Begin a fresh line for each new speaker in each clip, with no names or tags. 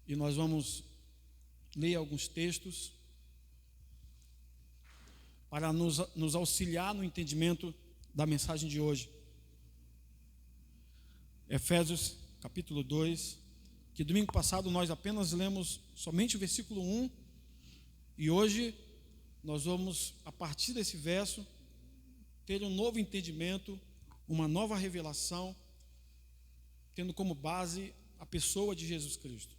e nós vamos ler alguns textos para nos auxiliar no entendimento da mensagem de hoje. Efésios capítulo 2, que domingo passado nós apenas lemos somente o versículo 1, e hoje nós vamos, a partir desse verso, ter um novo entendimento, uma nova revelação, tendo como base a pessoa de Jesus Cristo.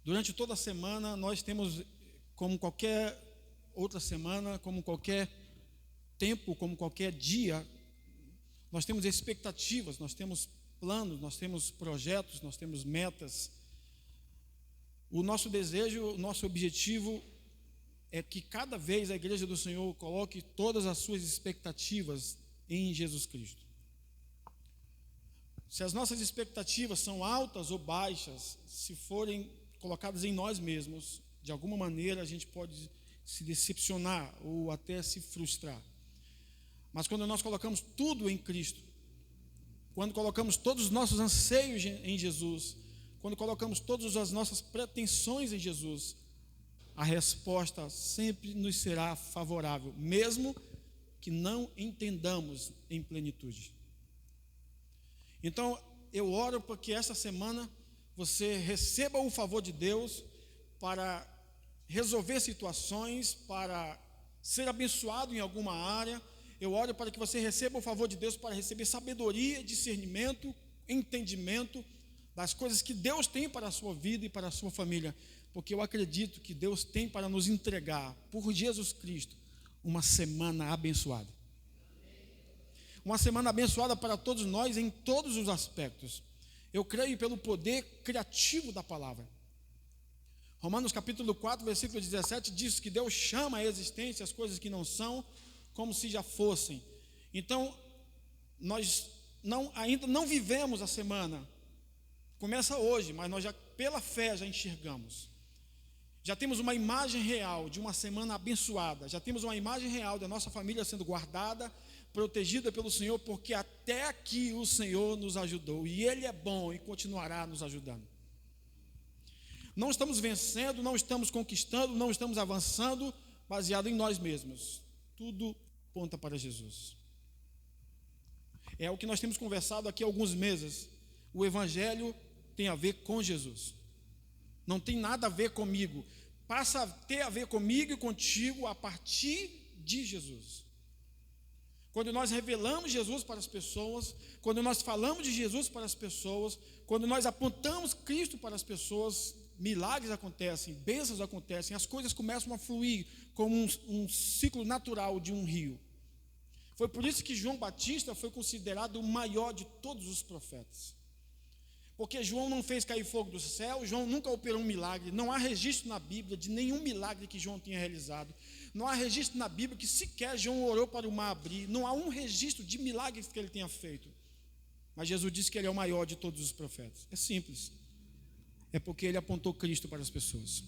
Durante toda a semana nós temos, como qualquer outra semana, como qualquer tempo, como qualquer dia, nós temos expectativas, nós temos planos, nós temos projetos, nós temos metas. O nosso desejo, o nosso objetivo é que cada vez a Igreja do Senhor coloque todas as suas expectativas em Jesus Cristo. Se as nossas expectativas são altas ou baixas, se forem colocadas em nós mesmos, de alguma maneira a gente pode se decepcionar ou até se frustrar. Mas quando nós colocamos tudo em Cristo, quando colocamos todos os nossos anseios em Jesus, quando colocamos todas as nossas pretensões em Jesus, a resposta sempre nos será favorável, mesmo que não entendamos em plenitude. Então, eu oro para que essa semana você receba o favor de Deus para resolver situações, para ser abençoado em alguma área. Eu oro para que você receba o favor de Deus para receber sabedoria, discernimento, entendimento das coisas que Deus tem para a sua vida e para a sua família, porque eu acredito que Deus tem para nos entregar, por Jesus Cristo, uma semana abençoada. Uma semana abençoada para todos nós em todos os aspectos. Eu creio pelo poder criativo da palavra. Romanos capítulo 4, versículo 17 diz que Deus chama à existência as coisas que não são, como se já fossem. Então, nós ainda não vivemos a semana. Começa hoje, mas nós já, pela fé, já enxergamos. Já temos uma imagem real de uma semana abençoada. Já temos uma imagem real da nossa família sendo guardada, protegida pelo Senhor, porque até aqui o Senhor nos ajudou. E Ele é bom e continuará nos ajudando. Não estamos vencendo, não estamos conquistando, não estamos avançando baseado em nós mesmos. Tudo aponta para Jesus. É o que nós temos conversado aqui há alguns meses. O Evangelho tem a ver com Jesus. Não tem nada a ver comigo. Passa a ter a ver comigo e contigo a partir de Jesus. Quando nós revelamos Jesus para as pessoas, quando nós falamos de Jesus para as pessoas, quando nós apontamos Cristo para as pessoas, milagres acontecem, bênçãos acontecem, as coisas começam a fluir como um ciclo natural de um rio. Foi por isso que João Batista foi considerado o maior de todos os profetas. Porque João não fez cair fogo do céu, João nunca operou um milagre, não há registro na Bíblia de nenhum milagre que João tenha realizado, não há registro na Bíblia que sequer João orou para o mar abrir, não há um registro de milagres que ele tenha feito. Mas Jesus disse que ele é o maior de todos os profetas. É simples, é porque ele apontou Cristo para as pessoas.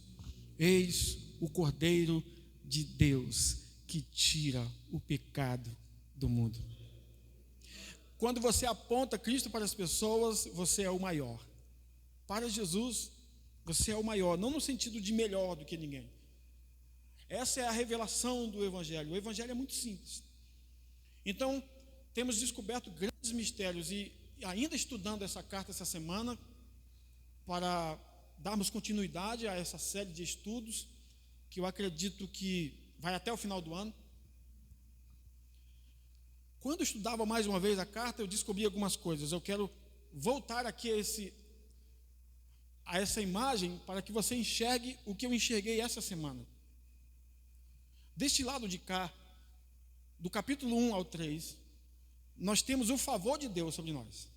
Eis o Cordeiro de Deus que tira o pecado do mundo. Quando você aponta Cristo para as pessoas, você é o maior. Para Jesus, você é o maior, não no sentido de melhor do que ninguém. Essa é a revelação do Evangelho. O Evangelho é muito simples. Então, temos descoberto grandes mistérios e ainda estudando essa carta essa semana, para darmos continuidade a essa série de estudos, que eu acredito que vai até o final do ano. Quando eu estudava mais uma vez a carta, eu descobri algumas coisas. Eu quero voltar aqui a essa imagem para que você enxergue o que eu enxerguei essa semana. Deste lado de cá, do capítulo 1 ao 3, nós temos o favor de Deus sobre nós.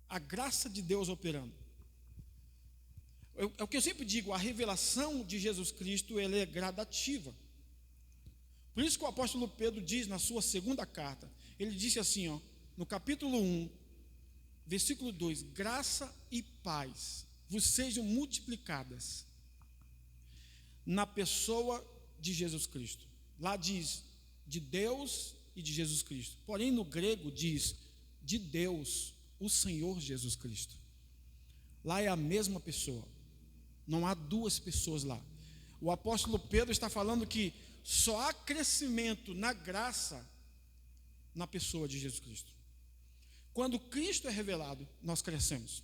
A graça de Deus operando. É o que eu sempre digo, a revelação de Jesus Cristo, ela é gradativa. Por isso que o apóstolo Pedro diz na sua segunda carta, ele disse assim, no capítulo 1, versículo 2, graça e paz vos sejam multiplicadas na pessoa de Jesus Cristo. Lá diz, de Deus e de Jesus Cristo. Porém, no grego diz, de Deus, o Senhor Jesus Cristo. Lá é a mesma pessoa. Não há duas pessoas lá. O apóstolo Pedro está falando que só há crescimento na graça na pessoa de Jesus Cristo. Quando Cristo é revelado, nós crescemos.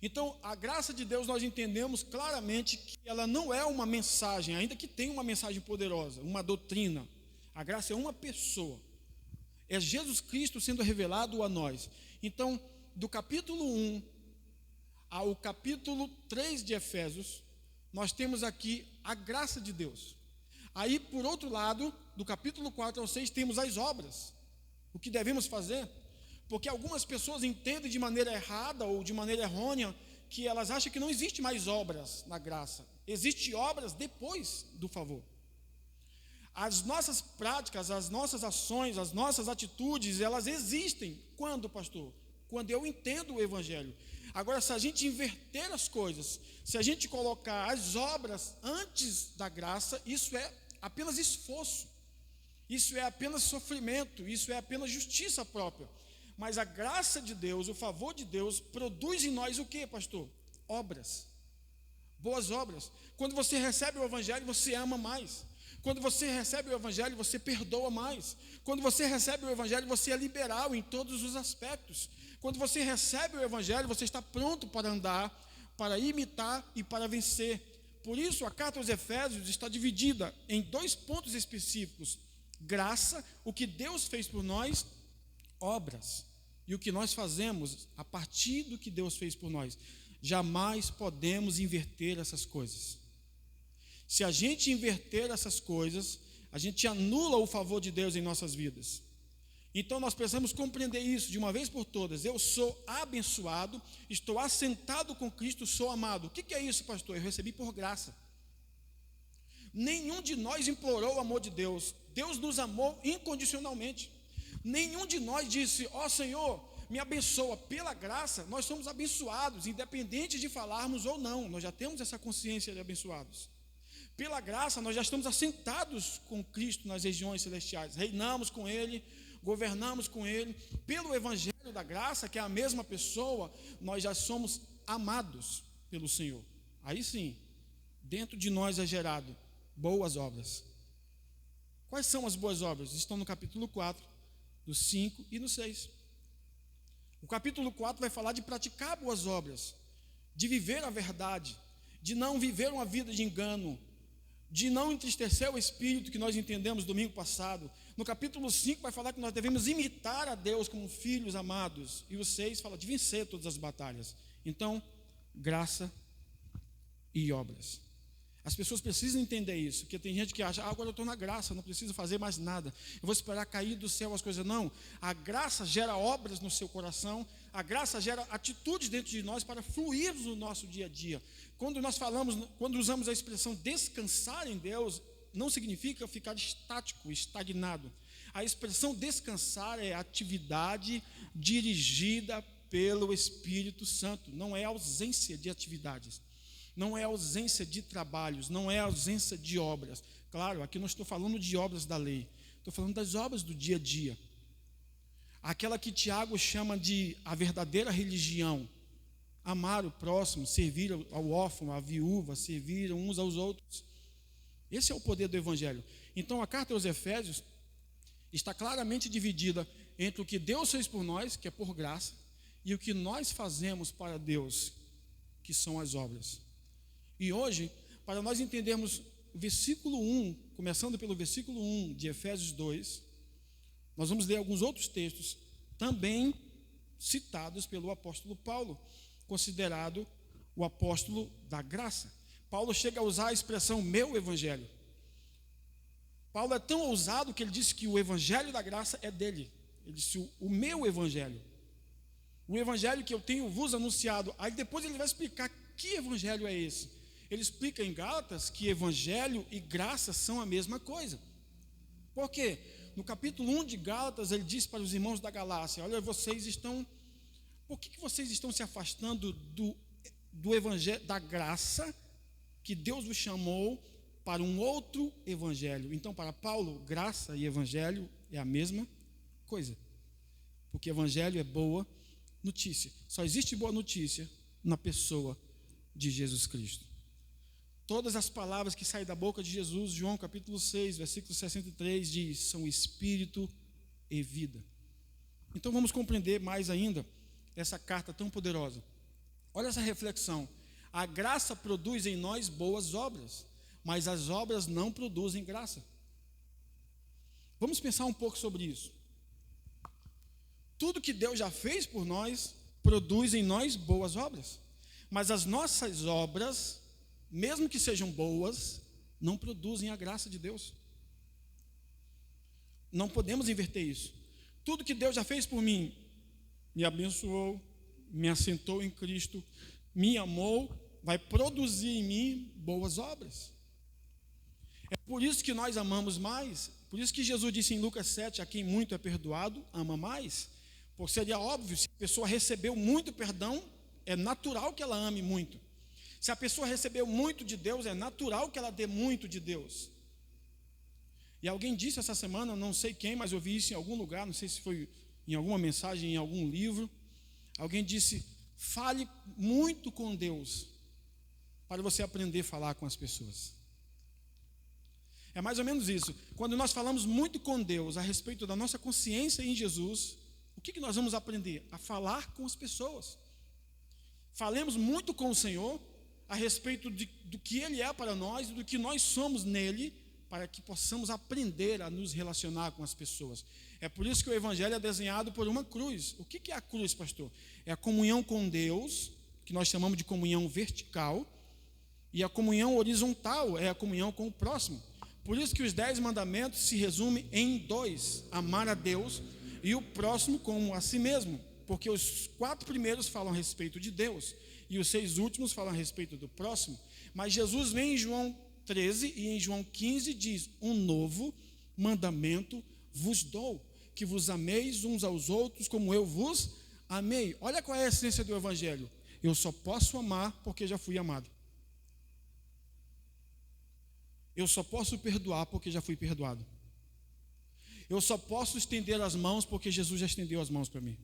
Então, a graça de Deus, nós entendemos claramente que ela não é uma mensagem, ainda que tenha uma mensagem poderosa, uma doutrina. A graça é uma pessoa. É Jesus Cristo sendo revelado a nós. Então, do capítulo 1 ao capítulo 3 de Efésios, nós temos aqui a graça de Deus. Aí, por outro lado, do capítulo 4 ao 6, temos as obras. O que devemos fazer? Porque algumas pessoas entendem de maneira errada ou de maneira errônea que elas acham que não existe mais obras na graça. Existem obras depois do favor. As nossas práticas, as nossas ações, as nossas atitudes, elas existem. Quando, pastor? Quando eu entendo o Evangelho. Agora, se a gente inverter as coisas, se a gente colocar as obras antes da graça, isso é apenas esforço, isso é apenas sofrimento, isso é apenas justiça própria. Mas a graça de Deus, o favor de Deus, produz em nós o que, pastor? Obras, boas obras. Quando você recebe o Evangelho, você ama mais. Quando você recebe o Evangelho, você perdoa mais. Quando você recebe o Evangelho, você é liberal em todos os aspectos. Quando você recebe o Evangelho, você está pronto para andar, para imitar e para vencer. Por isso, a carta aos Efésios está dividida em 2 pontos específicos: graça, o que Deus fez por nós; obras, e o que nós fazemos a partir do que Deus fez por nós. Jamais podemos inverter essas coisas. Se a gente inverter essas coisas, a gente anula o favor de Deus em nossas vidas. Então nós precisamos compreender isso de uma vez por todas. Eu sou abençoado, estou assentado com Cristo, sou amado. O que é isso, pastor? Eu recebi por graça. Nenhum de nós implorou o amor de Deus. Deus nos amou incondicionalmente. Nenhum de nós disse: ó Senhor, me abençoa. Pela graça, nós somos abençoados, independente de falarmos ou não. Nós já temos essa consciência de abençoados. Pela graça, nós já estamos assentados com Cristo nas regiões celestiais. Reinamos com Ele, governamos com Ele. Pelo Evangelho da graça, que é a mesma pessoa, nós já somos amados pelo Senhor. Aí sim, dentro de nós é gerado boas obras. Quais são as boas obras? Estão no capítulo 4, no 5 e no 6. O capítulo 4 vai falar de praticar boas obras, de viver a verdade, de não viver uma vida de engano, de não entristecer o Espírito, que nós entendemos domingo passado. No capítulo 5 vai falar que nós devemos imitar a Deus como filhos amados. E o 6 fala de vencer todas as batalhas. Então, graça e obras. As pessoas precisam entender isso, porque tem gente que acha: agora eu estou na graça, não preciso fazer mais nada, eu vou esperar cair do céu as coisas. Não, a graça gera obras no seu coração, a graça gera atitudes dentro de nós para fluirmos no nosso dia a dia. Quando usamos a expressão descansar em Deus, não significa ficar estático, estagnado. A expressão descansar é atividade dirigida pelo Espírito Santo, não é ausência de atividades. Não é ausência de trabalhos, não é ausência de obras. Claro, aqui não estou falando de obras da lei, estou falando das obras do dia a dia. Aquela que Tiago chama de a verdadeira religião: amar o próximo, servir ao órfão, à viúva, servir uns aos outros. Esse é o poder do Evangelho. Então a carta aos Efésios está claramente dividida entre o que Deus fez por nós, que é por graça, e o que nós fazemos para Deus, que são as obras. E hoje, para nós entendermos o versículo 1, começando pelo versículo 1 de Efésios 2, nós vamos ler alguns outros textos, também citados pelo apóstolo Paulo, considerado o apóstolo da graça. Paulo chega a usar a expressão meu evangelho. Paulo é tão ousado que ele disse que o evangelho da graça é dele. Ele disse o meu evangelho. O evangelho que eu tenho vos anunciado. Aí depois ele vai explicar que evangelho é esse. Ele explica em Gálatas que evangelho e graça são a mesma coisa. Por quê? No capítulo 1 de Gálatas, ele diz para os irmãos da Galácia: olha, por que vocês estão se afastando do evangelho, da graça que Deus vos chamou para um outro evangelho? Então, para Paulo, graça e evangelho é a mesma coisa. Porque evangelho é boa notícia. Só existe boa notícia na pessoa de Jesus Cristo. Todas as palavras que saem da boca de Jesus, João capítulo 6, versículo 63, diz, são espírito e vida. Então vamos compreender mais ainda essa carta tão poderosa. Olha essa reflexão. A graça produz em nós boas obras, mas as obras não produzem graça. Vamos pensar um pouco sobre isso. Tudo que Deus já fez por nós produz em nós boas obras, mas as nossas obras, mesmo que sejam boas, não produzem a graça de Deus. Não podemos inverter isso. Tudo que Deus já fez por mim, me abençoou, me assentou em Cristo, me amou, vai produzir em mim boas obras. É por isso que nós amamos mais. Por isso que Jesus disse em Lucas 7, a quem muito é perdoado, ama mais. Porque seria óbvio, se a pessoa recebeu muito perdão, é natural que ela ame muito. Se a pessoa recebeu muito de Deus, é natural que ela dê muito de Deus. E alguém disse essa semana, não sei quem, mas eu vi isso em algum lugar, não sei se foi em alguma mensagem, em algum livro. Alguém disse, fale muito com Deus, para você aprender a falar com as pessoas. É mais ou menos isso. Quando nós falamos muito com Deus a respeito da nossa consciência em Jesus, o que nós vamos aprender? A falar com as pessoas. Falemos muito com o Senhor a respeito do que Ele é para nós e do que nós somos nele, para que possamos aprender a nos relacionar com as pessoas. É por isso que o Evangelho é desenhado por uma cruz. O que é a cruz, pastor? É a comunhão com Deus, que nós chamamos de comunhão vertical, e a comunhão horizontal é a comunhão com o próximo. Por isso que os 10 mandamentos se resumem em 2: amar a Deus e o próximo como a si mesmo, porque os 4 primeiros falam a respeito de Deus e os 6 últimos falam a respeito do próximo. Mas Jesus vem em João 13 e em João 15 diz, um novo mandamento vos dou, que vos ameis uns aos outros como eu vos amei. Olha qual é a essência do Evangelho. Eu só posso amar porque já fui amado. Eu só posso perdoar porque já fui perdoado. Eu só posso estender as mãos porque Jesus já estendeu as mãos para mim.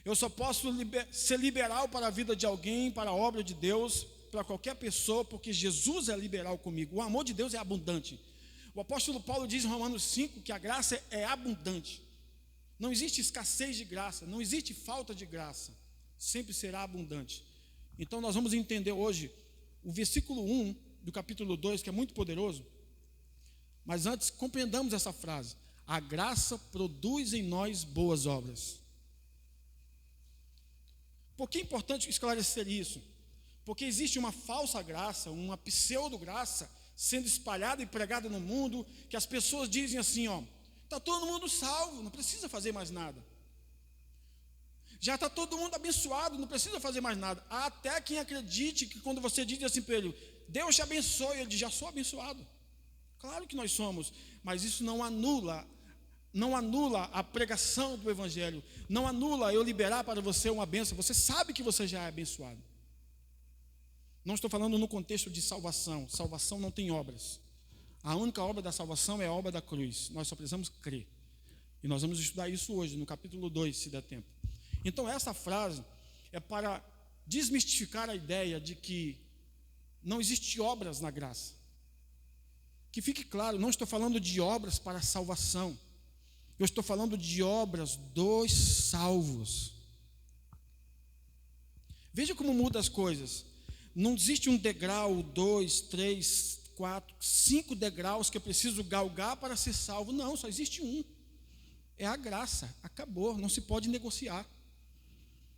Eu só posso ser liberal para a vida de alguém, para a obra de Deus, para qualquer pessoa, porque Jesus é liberal comigo. O amor de Deus é abundante. O apóstolo Paulo diz em Romanos 5 que a graça é abundante. Não existe escassez de graça, não existe falta de graça. Sempre será abundante. Então nós vamos entender hoje o versículo 1 do capítulo 2, que é muito poderoso. Mas antes, compreendamos essa frase. A graça produz em nós boas obras. Por que é importante esclarecer isso? Porque existe uma falsa graça, uma pseudo-graça, sendo espalhada e pregada no mundo, que as pessoas dizem assim, está todo mundo salvo, não precisa fazer mais nada. Já está todo mundo abençoado, não precisa fazer mais nada. Há até quem acredite que quando você diz assim para ele, Deus te abençoe, ele diz, já sou abençoado. Claro que nós somos, mas isso não anula a pregação do Evangelho, não anula eu liberar para você uma bênção. Você sabe que você já é abençoado. Não estou falando no contexto de salvação. Salvação não tem obras. A única obra da salvação é a obra da cruz. Nós só precisamos crer. E nós vamos estudar isso hoje, no capítulo 2, se der tempo. Então essa frase é para desmistificar a ideia de que não existe obras na graça. Que fique claro, não estou falando de obras para a salvação. Eu estou falando de obras dos salvos. Veja como muda as coisas. Não existe um degrau, 2, 3, 4, 5 degraus que eu preciso galgar para ser salvo. Não, só existe um. É a graça. Acabou. Não se pode negociar.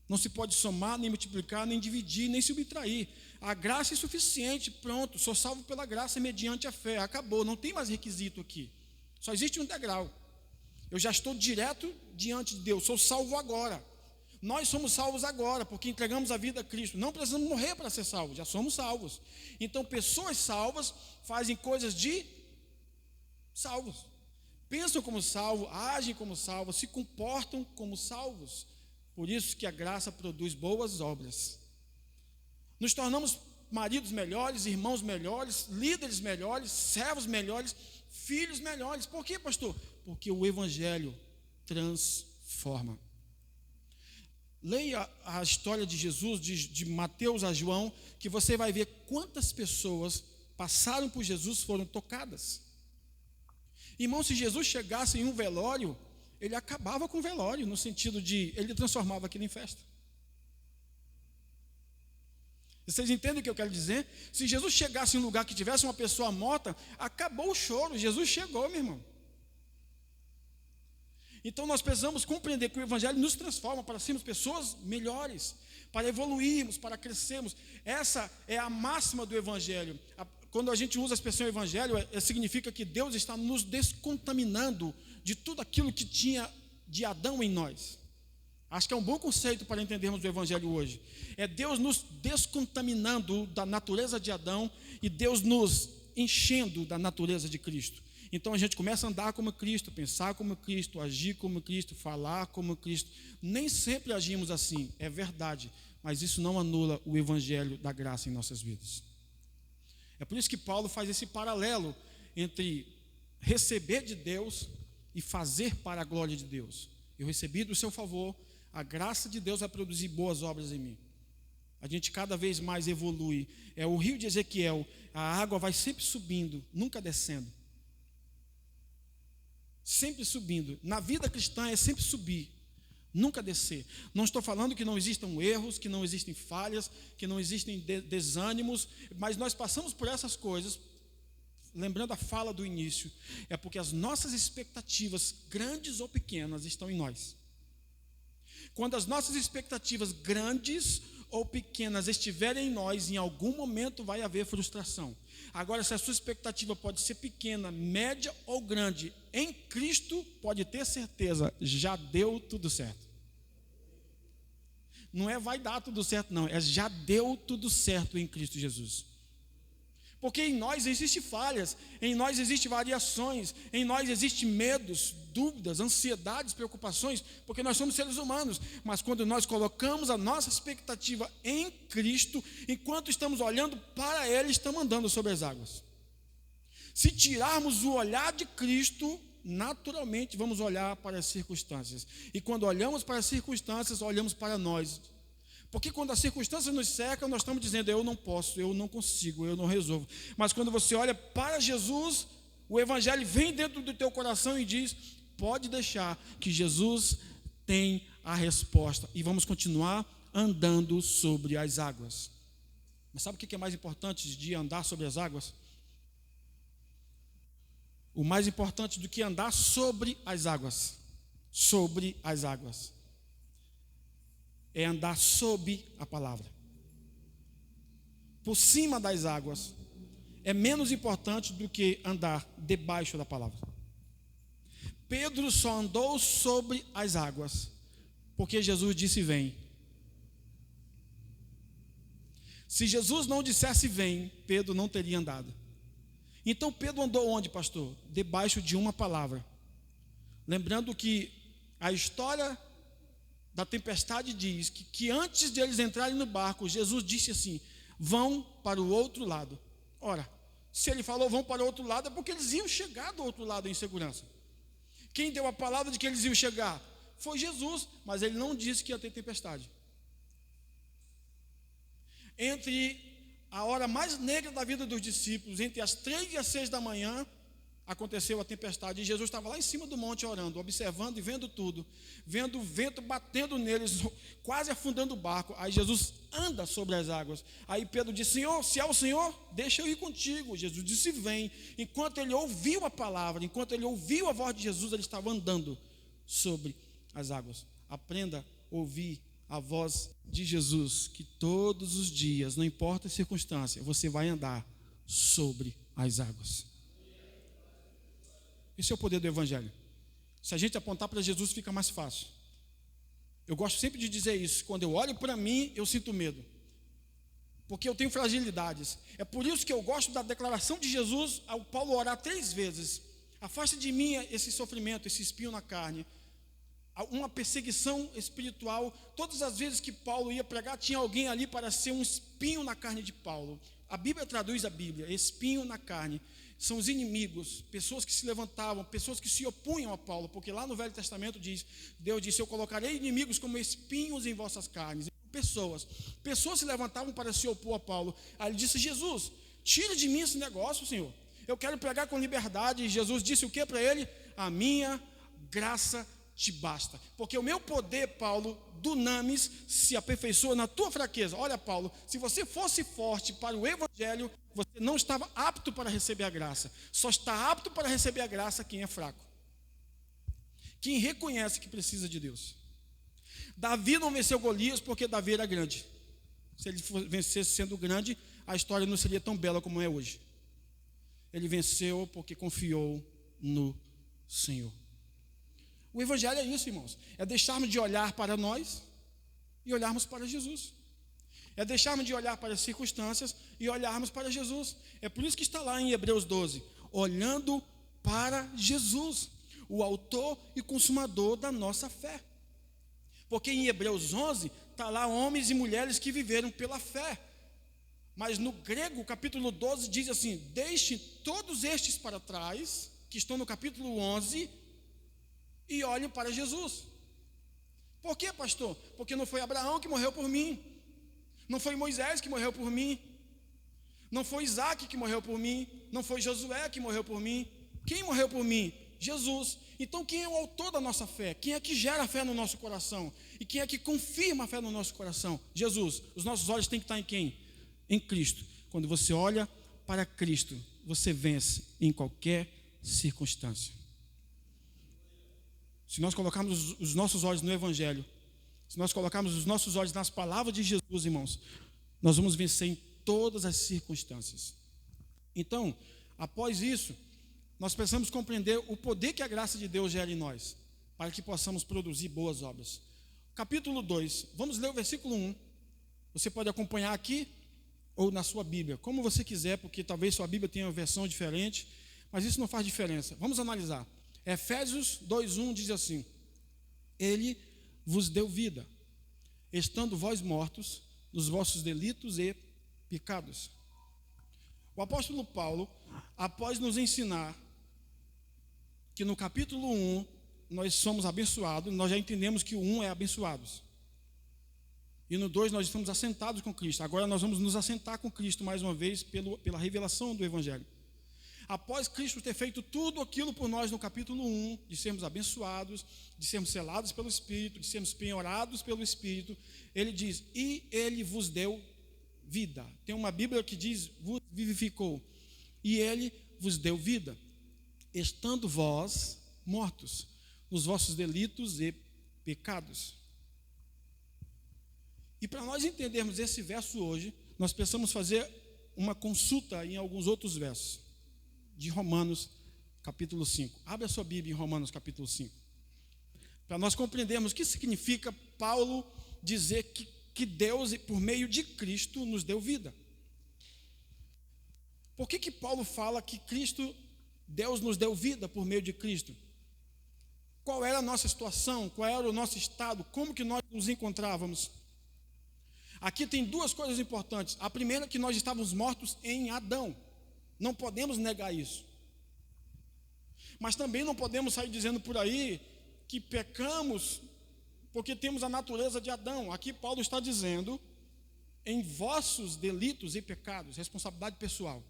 Não se pode somar, nem multiplicar, nem dividir, nem subtrair. A graça é suficiente. Pronto. Sou salvo pela graça mediante a fé. Acabou. Não tem mais requisito aqui. Só existe um degrau. Eu já estou direto diante de Deus. Sou salvo agora. Nós somos salvos agora, porque entregamos a vida a Cristo. Não precisamos morrer para ser salvos, já somos salvos. Então, pessoas salvas fazem coisas de salvos. Pensam como salvos, agem como salvos, se comportam como salvos. Por isso que a graça produz boas obras. Nos tornamos maridos melhores, irmãos melhores, líderes melhores, servos melhores, filhos melhores. Por quê, pastor? Porque o Evangelho transforma. Leia a história de Jesus, de Mateus a João, que você vai ver quantas pessoas passaram por Jesus, foram tocadas. Irmão, se Jesus chegasse em um velório, ele acabava com o velório, no sentido de, ele transformava aquilo em festa. Vocês entendem o que eu quero dizer? Se Jesus chegasse em um lugar que tivesse uma pessoa morta, acabou o choro, Jesus chegou, meu irmão. Então nós precisamos compreender que o Evangelho nos transforma para sermos pessoas melhores, para evoluirmos, para crescermos. Essa é a máxima do Evangelho. Quando a gente usa a expressão Evangelho, significa que Deus está nos descontaminando de tudo aquilo que tinha de Adão em nós. Acho que é um bom conceito para entendermos o Evangelho hoje. É Deus nos descontaminando da natureza de Adão e Deus nos enchendo da natureza de Cristo. Então a gente começa a andar como Cristo, pensar como Cristo, agir como Cristo, falar como Cristo. Nem sempre agimos assim, é verdade, mas isso não anula o Evangelho da graça em nossas vidas. É por isso que Paulo faz esse paralelo entre receber de Deus e fazer para a glória de Deus. Eu recebi do seu favor, a graça de Deus vai produzir boas obras em mim. A gente cada vez mais evolui. É o rio de Ezequiel, a água vai sempre subindo, nunca descendo. Sempre subindo. Na vida cristã é sempre subir, nunca descer. Não estou falando que não existam erros, que não existem falhas, que não existem desânimos, mas nós passamos por essas coisas, lembrando a fala do início, é porque as nossas expectativas, grandes ou pequenas, estão em nós. Quando as nossas expectativas, grandes ou pequenas, estiverem em nós, em algum momento vai haver frustração. Agora, se a sua expectativa pode ser pequena, média ou grande, em Cristo, pode ter certeza, já deu tudo certo. Não é vai dar tudo certo, não, é já deu tudo certo em Cristo Jesus. Porque em nós existem falhas, em nós existem variações, em nós existem medos, dúvidas, ansiedades, preocupações, porque nós somos seres humanos. Mas quando nós colocamos a nossa expectativa em Cristo, enquanto estamos olhando para Ele, estamos andando sobre as águas. Se tirarmos o olhar de Cristo, naturalmente vamos olhar para as circunstâncias. E quando olhamos para as circunstâncias, olhamos para nós. Porque quando as circunstâncias nos cercam, nós estamos dizendo, eu não posso, eu não consigo, eu não resolvo. Mas quando você olha para Jesus, o Evangelho vem dentro do teu coração e diz, pode deixar que Jesus tem a resposta. E vamos continuar andando sobre as águas. Mas sabe o que é mais importante de andar sobre as águas? O mais importante do que andar sobre as águas. Sobre as águas. É andar sob a palavra. Por cima das águas é menos importante do que andar debaixo da palavra. Pedro só andou sobre as águas porque Jesus disse vem. Se Jesus não dissesse vem, Pedro não teria andado. Então Pedro andou onde, pastor? Debaixo de uma palavra. Lembrando que a história da tempestade diz que antes de eles entrarem no barco, Jesus disse assim, vão para o outro lado. Ora, se ele falou vão para o outro lado, é porque eles iam chegar do outro lado em segurança. Quem deu a palavra de que eles iam chegar? Foi Jesus, mas ele não disse que ia ter tempestade. Entre a hora mais negra da vida dos discípulos, entre as 3 e as 6 da manhã, aconteceu a tempestade, e Jesus estava lá em cima do monte orando, observando e vendo tudo, vendo o vento batendo neles, quase afundando o barco. Aí Jesus anda sobre as águas. Aí Pedro disse, Senhor, se é o Senhor, deixa eu ir contigo. Jesus disse, vem. Enquanto ele ouviu a palavra, enquanto ele ouviu a voz de Jesus, ele estava andando sobre as águas. Aprenda a ouvir a voz de Jesus, que todos os dias, não importa a circunstância, você vai andar sobre as águas. Esse é o poder do Evangelho. Se a gente apontar para Jesus, fica mais fácil. Eu gosto sempre de dizer isso. Quando eu olho para mim, eu sinto medo. Porque eu tenho fragilidades. É por isso que eu gosto da declaração de Jesus ao Paulo orar 3 vezes. Afaste de mim esse sofrimento, esse espinho na carne. Uma perseguição espiritual. Todas as vezes que Paulo ia pregar, tinha alguém ali para ser um espinho na carne de Paulo. A Bíblia traduz a Bíblia, espinho na carne. são os inimigos, pessoas que se levantavam, pessoas que se opunham a Paulo, porque lá no Velho Testamento Deus disse: eu colocarei inimigos como espinhos em vossas carnes. Pessoas se levantavam para se opor a Paulo. Aí ele disse: Jesus, tira de mim esse negócio, Senhor, eu quero pregar com liberdade. E Jesus disse o que para ele? A minha graça te basta, porque o meu poder, Paulo, dunamis, se aperfeiçoa na tua fraqueza. Olha, Paulo, se você fosse forte para o evangelho, você não estava apto para receber a graça. Só está apto para receber a graça quem é fraco, quem reconhece que precisa de Deus. Davi não venceu Golias porque Davi era grande. Se ele vencesse sendo grande, a história não seria tão bela como é hoje. Ele venceu porque confiou no Senhor. O evangelho é isso, irmãos, é deixarmos de olhar para nós e olharmos para Jesus. É deixarmos de olhar para as circunstâncias e olharmos para Jesus. É por isso que está lá em Hebreus 12, olhando para Jesus, o autor e consumador da nossa fé. Porque em Hebreus 11 está lá homens e mulheres que viveram pela fé. Mas no grego, capítulo 12 diz assim: deixe todos estes para trás, que estão no capítulo 11, e olhem para Jesus. Por quê, pastor? Porque não foi Abraão que morreu por mim, não foi Moisés que morreu por mim, não foi Isaac que morreu por mim, não foi Josué que morreu por mim. Quem morreu por mim? Jesus. Então quem é o autor da nossa fé? Quem é que gera a fé no nosso coração? E quem é que confirma a fé no nosso coração? Jesus. Os nossos olhos têm que estar em quem? Em Cristo. Quando você olha para Cristo, você vence em qualquer circunstância. Se nós colocarmos os nossos olhos no Evangelho, se nós colocarmos os nossos olhos nas palavras de Jesus, irmãos, nós vamos vencer em todas as circunstâncias. Então, após isso, nós precisamos compreender o poder que a graça de Deus gera em nós, para que possamos produzir boas obras. Capítulo 2, vamos ler o versículo 1. Você pode acompanhar aqui ou na sua Bíblia, como você quiser, porque talvez sua Bíblia tenha uma versão diferente, mas isso não faz diferença. Vamos analisar. Efésios 2:1 diz assim: Ele vos deu vida, estando vós mortos nos vossos delitos e pecados. O apóstolo Paulo, após nos ensinar que no capítulo 1 nós somos abençoados, nós já entendemos que o 1 é abençoados. E no 2 nós estamos assentados com Cristo. Agora nós vamos nos assentar com Cristo mais uma vez pela revelação do Evangelho. Após Cristo ter feito tudo aquilo por nós no capítulo 1, de sermos abençoados, de sermos selados pelo Espírito, de sermos penhorados pelo Espírito, ele diz: e ele vos deu vida. Tem uma Bíblia que diz: vos vivificou. E ele vos deu vida, estando vós mortos nos vossos delitos e pecados. E para nós entendermos esse verso hoje, nós precisamos fazer uma consulta em alguns outros versos de Romanos capítulo 5. Abre a sua Bíblia em Romanos capítulo 5. Para nós compreendermos o que significa Paulo dizer que Deus, por meio de Cristo, nos deu vida. Por que Paulo fala que Deus nos deu vida por meio de Cristo? Qual era a nossa situação? Qual era o nosso estado? Como que nós nos encontrávamos? Aqui tem duas coisas importantes. A primeira é que nós estávamos mortos em Adão. Não podemos negar isso. Mas também não podemos sair dizendo por aí que pecamos porque temos a natureza de Adão. Aqui Paulo está dizendo: em vossos delitos e pecados, responsabilidade pessoal.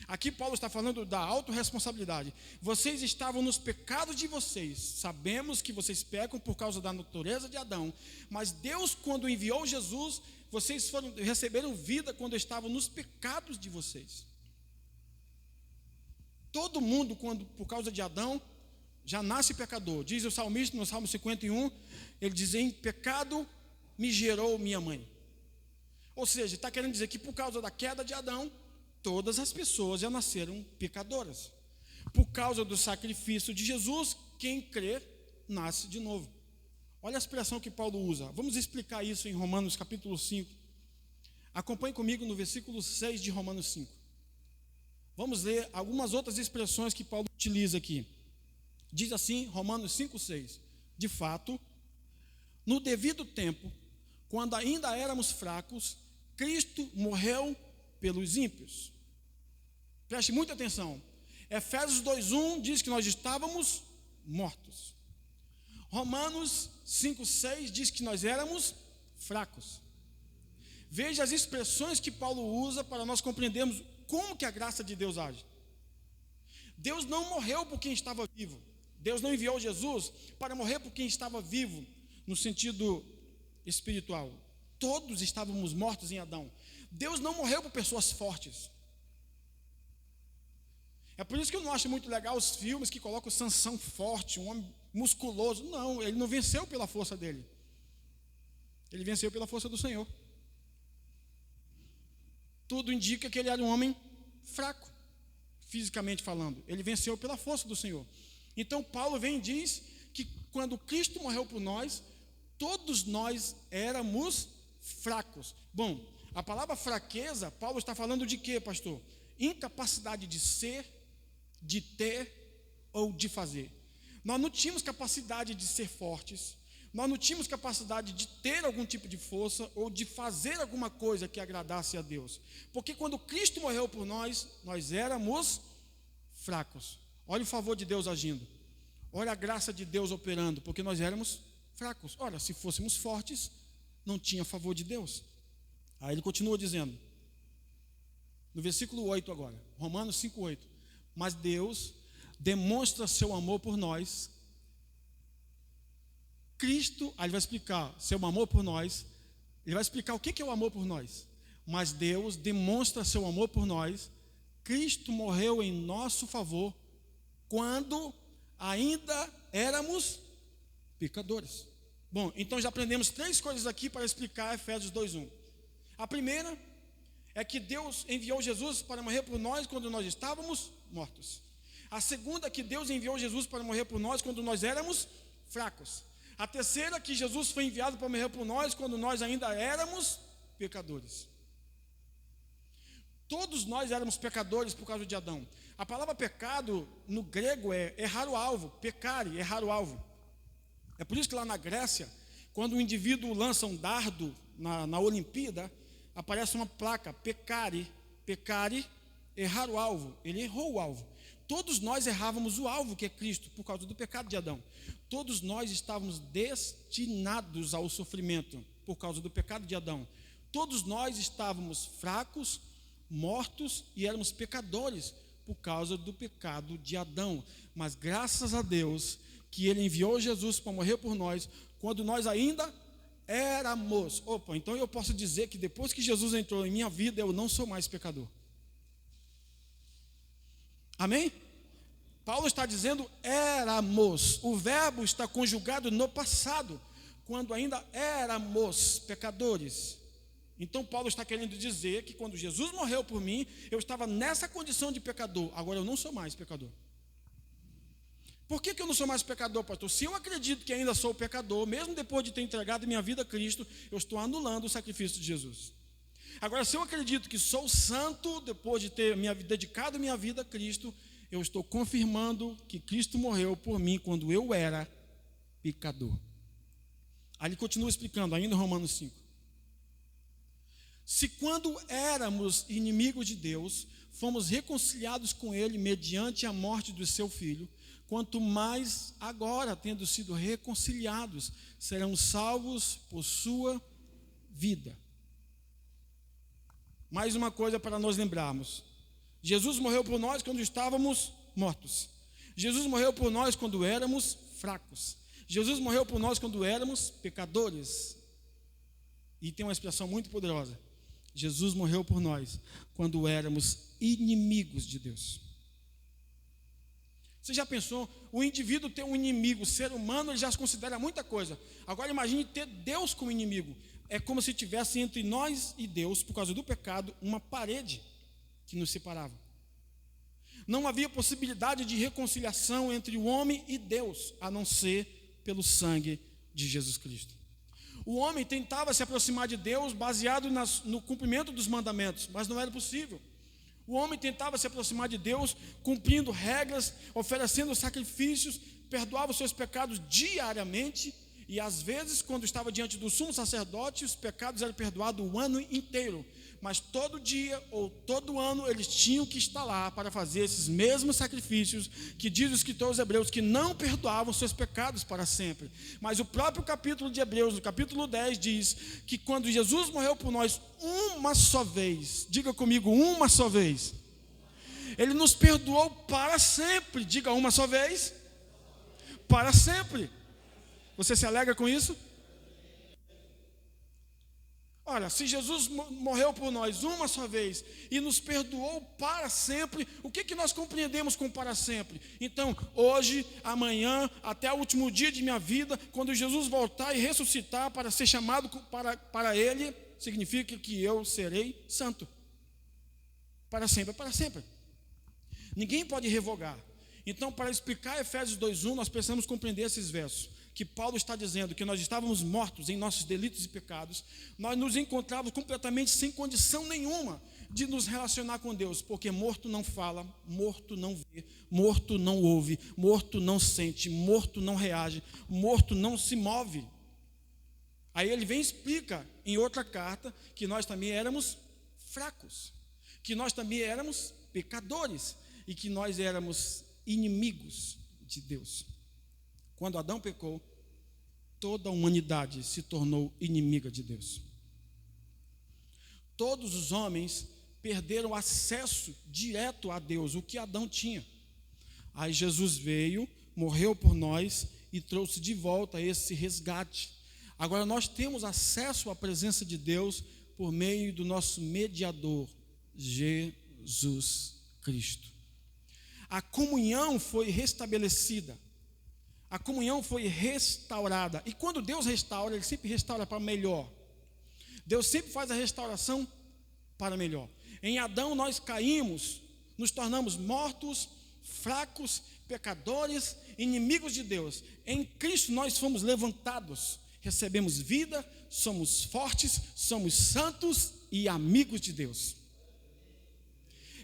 Aqui Paulo está falando da autorresponsabilidade. Vocês estavam nos pecados de vocês. Sabemos que vocês pecam por causa da natureza de Adão. Mas Deus, quando enviou Jesus, vocês receberam vida quando estavam nos pecados de vocês. Todo mundo, por causa de Adão, já nasce pecador. Diz o salmista no Salmo 51, ele diz: em pecado me gerou minha mãe. Ou seja, está querendo dizer que por causa da queda de Adão, todas as pessoas já nasceram pecadoras. Por causa do sacrifício de Jesus, quem crê, nasce de novo. Olha a expressão que Paulo usa. Vamos explicar isso em Romanos capítulo 5. Acompanhe comigo no versículo 6 de Romanos 5. Vamos ler algumas outras expressões que Paulo utiliza aqui. Diz assim, Romanos 5:6: de fato, no devido tempo, quando ainda éramos fracos, Cristo morreu pelos ímpios. Preste muita atenção. Efésios 2:1 diz que nós estávamos mortos. Romanos 5:6 diz que nós éramos fracos. Veja as expressões que Paulo usa para nós compreendermos como que a graça de Deus age. Deus não morreu por quem estava vivo. Deus não enviou Jesus para morrer por quem estava vivo, no sentido espiritual. Todos estávamos mortos em Adão. Deus não morreu por pessoas fortes. É por isso que eu não acho muito legal os filmes que colocam o Sansão forte, um homem musculoso. Não, ele não venceu pela força dele. Ele venceu pela força do Senhor. Tudo indica que ele era um homem fraco, fisicamente falando. Ele venceu pela força do Senhor. Então Paulo vem e diz que quando Cristo morreu por nós, todos nós éramos fracos. Bom, a palavra fraqueza, Paulo está falando de quê, pastor? Incapacidade de ser, de ter ou de fazer. Nós não tínhamos capacidade de ser fortes, nós não tínhamos capacidade de ter algum tipo de força ou de fazer alguma coisa que agradasse a Deus. Porque quando Cristo morreu por nós, nós éramos fracos. Olha o favor de Deus agindo. Olha a graça de Deus operando, porque nós éramos fracos. Ora, se fôssemos fortes, não tinha favor de Deus. Aí ele continua dizendo, no versículo 8 agora, Romanos 5:8. Mas Deus demonstra seu amor por nós. Cristo, aí ele vai explicar seu amor por nós. Ele vai explicar o que é o amor por nós. Mas Deus demonstra seu amor por nós. Cristo morreu em nosso favor quando ainda éramos pecadores. Bom, então já aprendemos 3 coisas aqui para explicar Efésios 2:1. A primeira é que Deus enviou Jesus para morrer por nós quando nós estávamos mortos. A segunda é que Deus enviou Jesus para morrer por nós quando nós éramos fracos. A terceira é que Jesus foi enviado para morrer por nós quando nós ainda éramos pecadores. Todos nós éramos pecadores por causa de Adão. A palavra pecado no grego é errar o alvo, pecare, errar o alvo. É por isso que lá na Grécia, quando um indivíduo lança um dardo na Olimpíada, aparece uma placa, pecare, errar o alvo. Ele errou o alvo. Todos nós errávamos o alvo, que é Cristo, por causa do pecado de Adão. Todos nós estávamos destinados ao sofrimento por causa do pecado de Adão. Todos nós estávamos fracos, mortos e éramos pecadores por causa do pecado de Adão. Mas graças a Deus que Ele enviou Jesus para morrer por nós, quando nós ainda éramos. Então eu posso dizer que depois que Jesus entrou em minha vida, eu não sou mais pecador. Amém? Paulo está dizendo éramos. O verbo está conjugado no passado, quando ainda éramos pecadores. Então Paulo está querendo dizer que quando Jesus morreu por mim, eu estava nessa condição de pecador. Agora eu não sou mais pecador. Por que eu não sou mais pecador, pastor? Se eu acredito que ainda sou pecador, mesmo depois de ter entregado minha vida a Cristo, eu estou anulando o sacrifício de Jesus. Agora, se eu acredito que sou santo, depois de ter dedicado minha vida a Cristo, eu estou confirmando que Cristo morreu por mim quando eu era pecador. Aí ele continua explicando, ainda em Romanos 5. Se quando éramos inimigos de Deus, fomos reconciliados com Ele mediante a morte do seu Filho, quanto mais agora, tendo sido reconciliados, serão salvos por sua vida. Mais uma coisa para nós lembrarmos. Jesus morreu por nós quando estávamos mortos. Jesus morreu por nós quando éramos fracos. Jesus morreu por nós quando éramos pecadores. E tem uma expressão muito poderosa. Jesus morreu por nós quando éramos inimigos de Deus. Você já pensou? O indivíduo ter um inimigo, o ser humano, ele já se considera muita coisa. Agora imagine ter Deus como inimigo. É como se tivesse entre nós e Deus, por causa do pecado, uma parede que nos separava. Não havia possibilidade de reconciliação entre o homem e Deus, a não ser pelo sangue de Jesus Cristo. O homem tentava se aproximar de Deus baseado no cumprimento dos mandamentos, mas não era possível. O homem tentava se aproximar de Deus cumprindo regras, oferecendo sacrifícios, perdoava os seus pecados diariamente E às vezes, quando estava diante do sumo sacerdote, os pecados eram perdoados o ano inteiro. Mas todo dia ou todo ano eles tinham que estar lá para fazer esses mesmos sacrifícios que diz o escritor aos Hebreus que não perdoavam seus pecados para sempre. Mas o próprio capítulo de Hebreus, no capítulo 10, diz que quando Jesus morreu por nós uma só vez, diga comigo, uma só vez, Ele nos perdoou para sempre. Diga, uma só vez, para sempre. Você se alegra com isso? Olha, se Jesus morreu por nós uma só vez e nos perdoou para sempre, o que nós compreendemos com para sempre? Então, hoje, amanhã, até o último dia de minha vida, quando Jesus voltar e ressuscitar para ser chamado para Ele, significa que eu serei santo. Para sempre, para sempre. Ninguém pode revogar. Então, para explicar Efésios 2:1, nós precisamos compreender esses versos. Que Paulo está dizendo que nós estávamos mortos em nossos delitos e pecados, nós nos encontrávamos completamente sem condição nenhuma de nos relacionar com Deus, porque morto não fala, morto não vê, morto não ouve, morto não sente, morto não reage, morto não se move. Aí ele vem e explica em outra carta que nós também éramos fracos, que nós também éramos pecadores e que nós éramos inimigos de Deus. Quando Adão pecou, toda a humanidade se tornou inimiga de Deus. Todos os homens perderam acesso direto a Deus, o que Adão tinha. Aí Jesus veio, morreu por nós e trouxe de volta esse resgate. Agora nós temos acesso à presença de Deus por meio do nosso mediador, Jesus Cristo. A comunhão foi restabelecida. A comunhão foi restaurada. E quando Deus restaura, Ele sempre restaura para melhor. Deus sempre faz a restauração para melhor. Em Adão nós caímos, nos tornamos mortos, fracos, pecadores, inimigos de Deus. Em Cristo nós fomos levantados, recebemos vida, somos fortes, somos santos e amigos de Deus.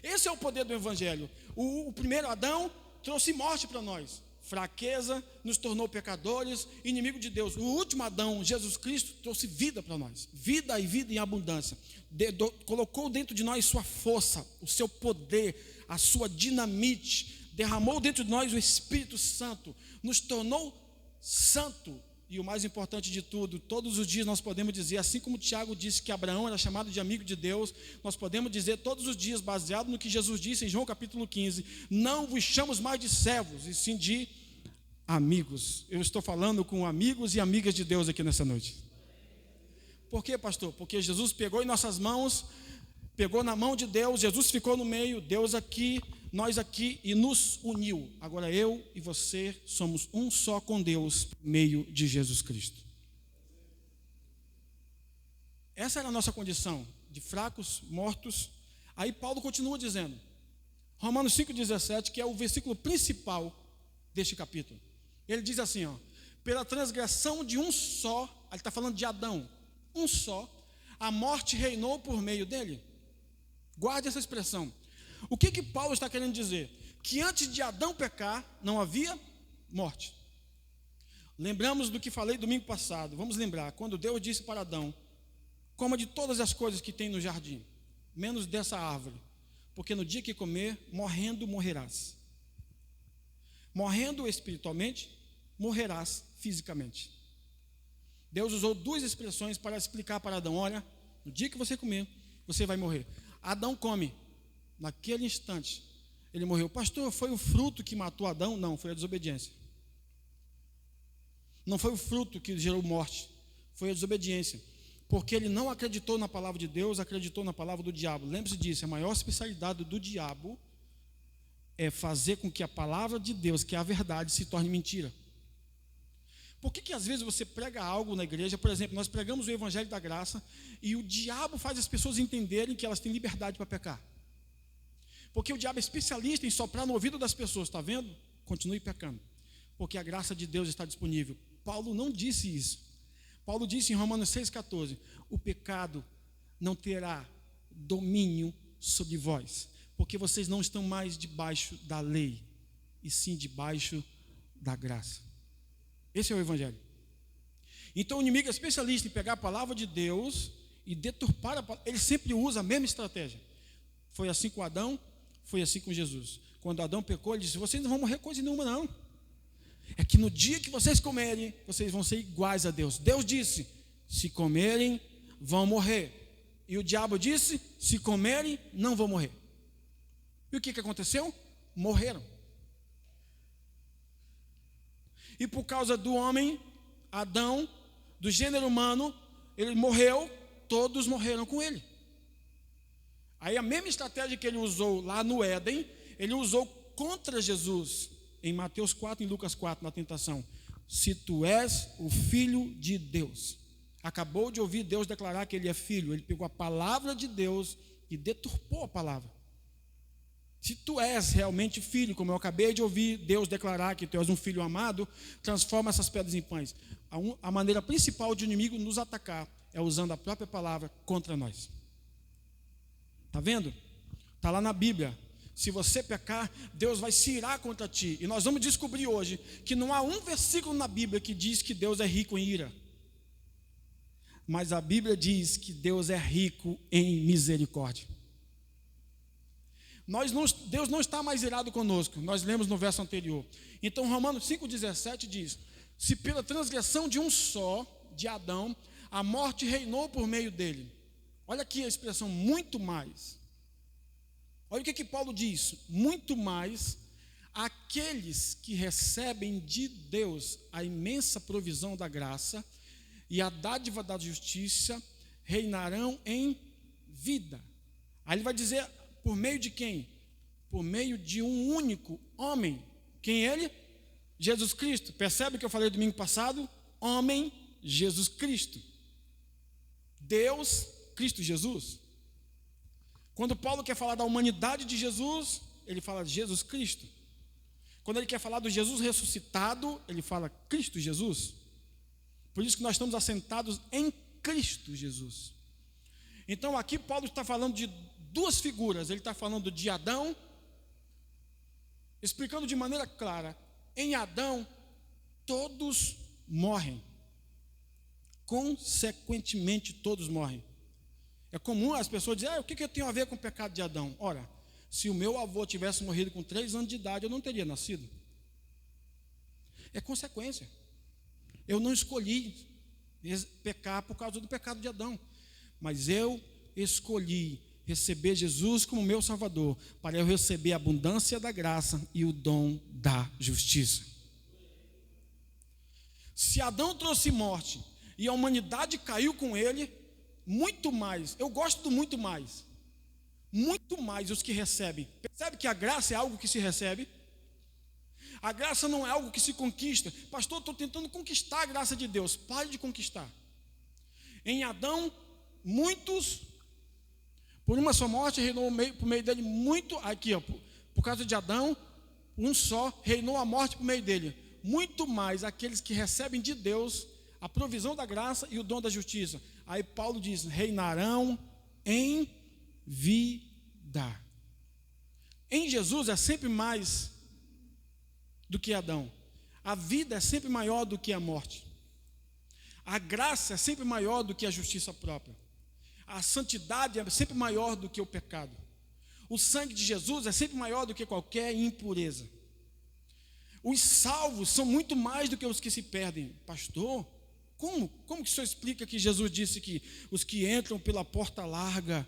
Esse é o poder do Evangelho. O primeiro Adão trouxe morte para nós. Fraqueza, nos tornou pecadores, inimigo de Deus. O último Adão, Jesus Cristo, trouxe vida para nós. Vida e vida em abundância. Colocou dentro de nós sua força, o seu poder, a sua dinamite. Derramou dentro de nós o Espírito Santo. Nos tornou santo. E o mais importante de tudo, todos os dias nós podemos dizer, assim como Tiago disse que Abraão era chamado de amigo de Deus, nós podemos dizer todos os dias, baseado no que Jesus disse em João capítulo 15, não vos chamamos mais de servos, e sim de amigos. Eu estou falando com amigos e amigas de Deus aqui nessa noite. Por quê, pastor? Porque Jesus pegou em nossas mãos, pegou na mão de Deus, Jesus ficou no meio, Deus aqui, nós aqui, e nos uniu. Agora eu e você somos um só com Deus, por meio de Jesus Cristo. Essa era a nossa condição, de fracos, mortos. Aí Paulo continua dizendo, Romanos 5,17, que é o versículo principal deste capítulo. Ele diz assim, pela transgressão de um só, ele está falando de Adão, um só, a morte reinou por meio dele. Guarde essa expressão. O que Paulo está querendo dizer? Que antes de Adão pecar, não havia morte. Lembramos do que falei domingo passado. Vamos lembrar, quando Deus disse para Adão, coma de todas as coisas que tem no jardim, menos dessa árvore, porque no dia que comer, morrendo morrerás. Morrendo espiritualmente, morrerás fisicamente. Deus usou duas expressões para explicar para Adão, olha, no dia que você comer, você vai morrer. Adão come. Naquele instante, ele morreu. Pastor, foi o fruto que matou Adão? Não, foi a desobediência. Não foi o fruto que gerou morte, foi a desobediência. Porque ele não acreditou na palavra de Deus, acreditou na palavra do diabo. Lembre-se disso, a maior especialidade do diabo é fazer com que a palavra de Deus, que é a verdade, se torne mentira. Por que às vezes você prega algo na igreja, por exemplo, nós pregamos o Evangelho da Graça, e o diabo faz as pessoas entenderem que elas têm liberdade para pecar. Porque o diabo é especialista em soprar no ouvido das pessoas, está vendo? Continue pecando, porque a graça de Deus está disponível. Paulo não disse isso. Paulo disse em Romanos 6,14, o pecado não terá domínio sobre vós, porque vocês não estão mais debaixo da lei, e sim debaixo da graça. Esse é o Evangelho. Então o inimigo é especialista em pegar a palavra de Deus e deturpar a palavra. Ele sempre usa a mesma estratégia. Foi assim com Adão, foi assim com Jesus. Quando Adão pecou, ele disse: vocês não vão morrer coisa nenhuma, não. É que no dia que vocês comerem, vocês vão ser iguais a Deus. Deus disse: se comerem, vão morrer. E o diabo disse: se comerem, não vão morrer. E o que aconteceu? Morreram. E por causa do homem, Adão, do gênero humano, ele morreu, todos morreram com ele. Aí a mesma estratégia que ele usou lá no Éden, ele usou contra Jesus, em Mateus 4 e em Lucas 4, na tentação. Se tu és o filho de Deus. Acabou de ouvir Deus declarar que ele é filho. Ele pegou a palavra de Deus e deturpou a palavra. Se tu és realmente filho, como eu acabei de ouvir Deus declarar que tu és um filho amado, transforma essas pedras em pães. A maneira principal de o inimigo nos atacar é usando a própria palavra contra nós. Está vendo? Está lá na Bíblia. Se você pecar, Deus vai se irar contra ti. E nós vamos descobrir hoje que não há um versículo na Bíblia que diz que Deus é rico em ira. Mas a Bíblia diz que Deus é rico em misericórdia. Deus não está mais irado conosco. Nós lemos no verso anterior. Então Romanos 5,17 diz: se pela transgressão de um só, de Adão, a morte reinou por meio dele. Olha aqui a expressão muito mais. Olha o que Paulo diz: muito mais aqueles que recebem de Deus a imensa provisão da graça e a dádiva da justiça reinarão em vida. Aí ele vai dizer: por meio de quem? Por meio de um único homem. Quem é ele? Jesus Cristo. Percebe o que eu falei domingo passado? Homem, Jesus Cristo. Deus, Cristo Jesus. Quando Paulo quer falar da humanidade de Jesus, ele fala de Jesus Cristo. Quando ele quer falar do Jesus ressuscitado, ele fala Cristo Jesus. Por isso que nós estamos assentados em Cristo Jesus. Então aqui Paulo está falando de duas figuras. Ele está falando de Adão, explicando de maneira clara: em Adão todos morrem. Consequentemente todos morrem. É comum as pessoas dizerem: o que eu tenho a ver com o pecado de Adão? Ora, se o meu avô tivesse morrido com 3 anos de idade, eu não teria nascido. É consequência. Eu não escolhi pecar por causa do pecado de Adão, mas eu escolhi receber Jesus como meu Salvador, para eu receber a abundância da graça e o dom da justiça. Se Adão trouxe morte e a humanidade caiu com ele, muito mais, eu gosto do muito mais os que recebem. Percebe que a graça é algo que se recebe? A graça não é algo que se conquista. Pastor, estou tentando conquistar a graça de Deus. Pare de conquistar. Em Adão, muitos, por uma só morte, reinou por meio dele muito. Aqui, por causa de Adão, um só, reinou a morte por meio dele. Muito mais aqueles que recebem de Deus a provisão da graça e o dom da justiça. Aí Paulo diz: reinarão em vida. Em Jesus é sempre mais do que Adão. A vida é sempre maior do que a morte. A graça é sempre maior do que a justiça própria. A santidade é sempre maior do que o pecado. O sangue de Jesus é sempre maior do que qualquer impureza. Os salvos são muito mais do que os que se perdem. Pastor, como que o senhor explica que Jesus disse que os que entram pela porta larga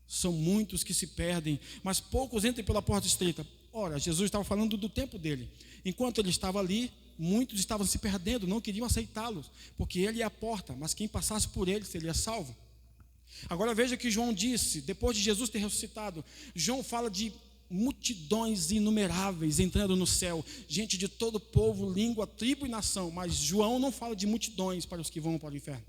são muitos que se perdem, mas poucos entram pela porta estreita? Ora, Jesus estava falando do tempo dele. Enquanto ele estava ali, muitos estavam se perdendo, não queriam aceitá-los, porque ele é a porta, mas quem passasse por ele seria salvo. Agora veja que João disse, depois de Jesus ter ressuscitado, João fala de multidões inumeráveis entrando no céu, gente de todo povo, língua, tribo e nação, mas João não fala de multidões para os que vão para o inferno.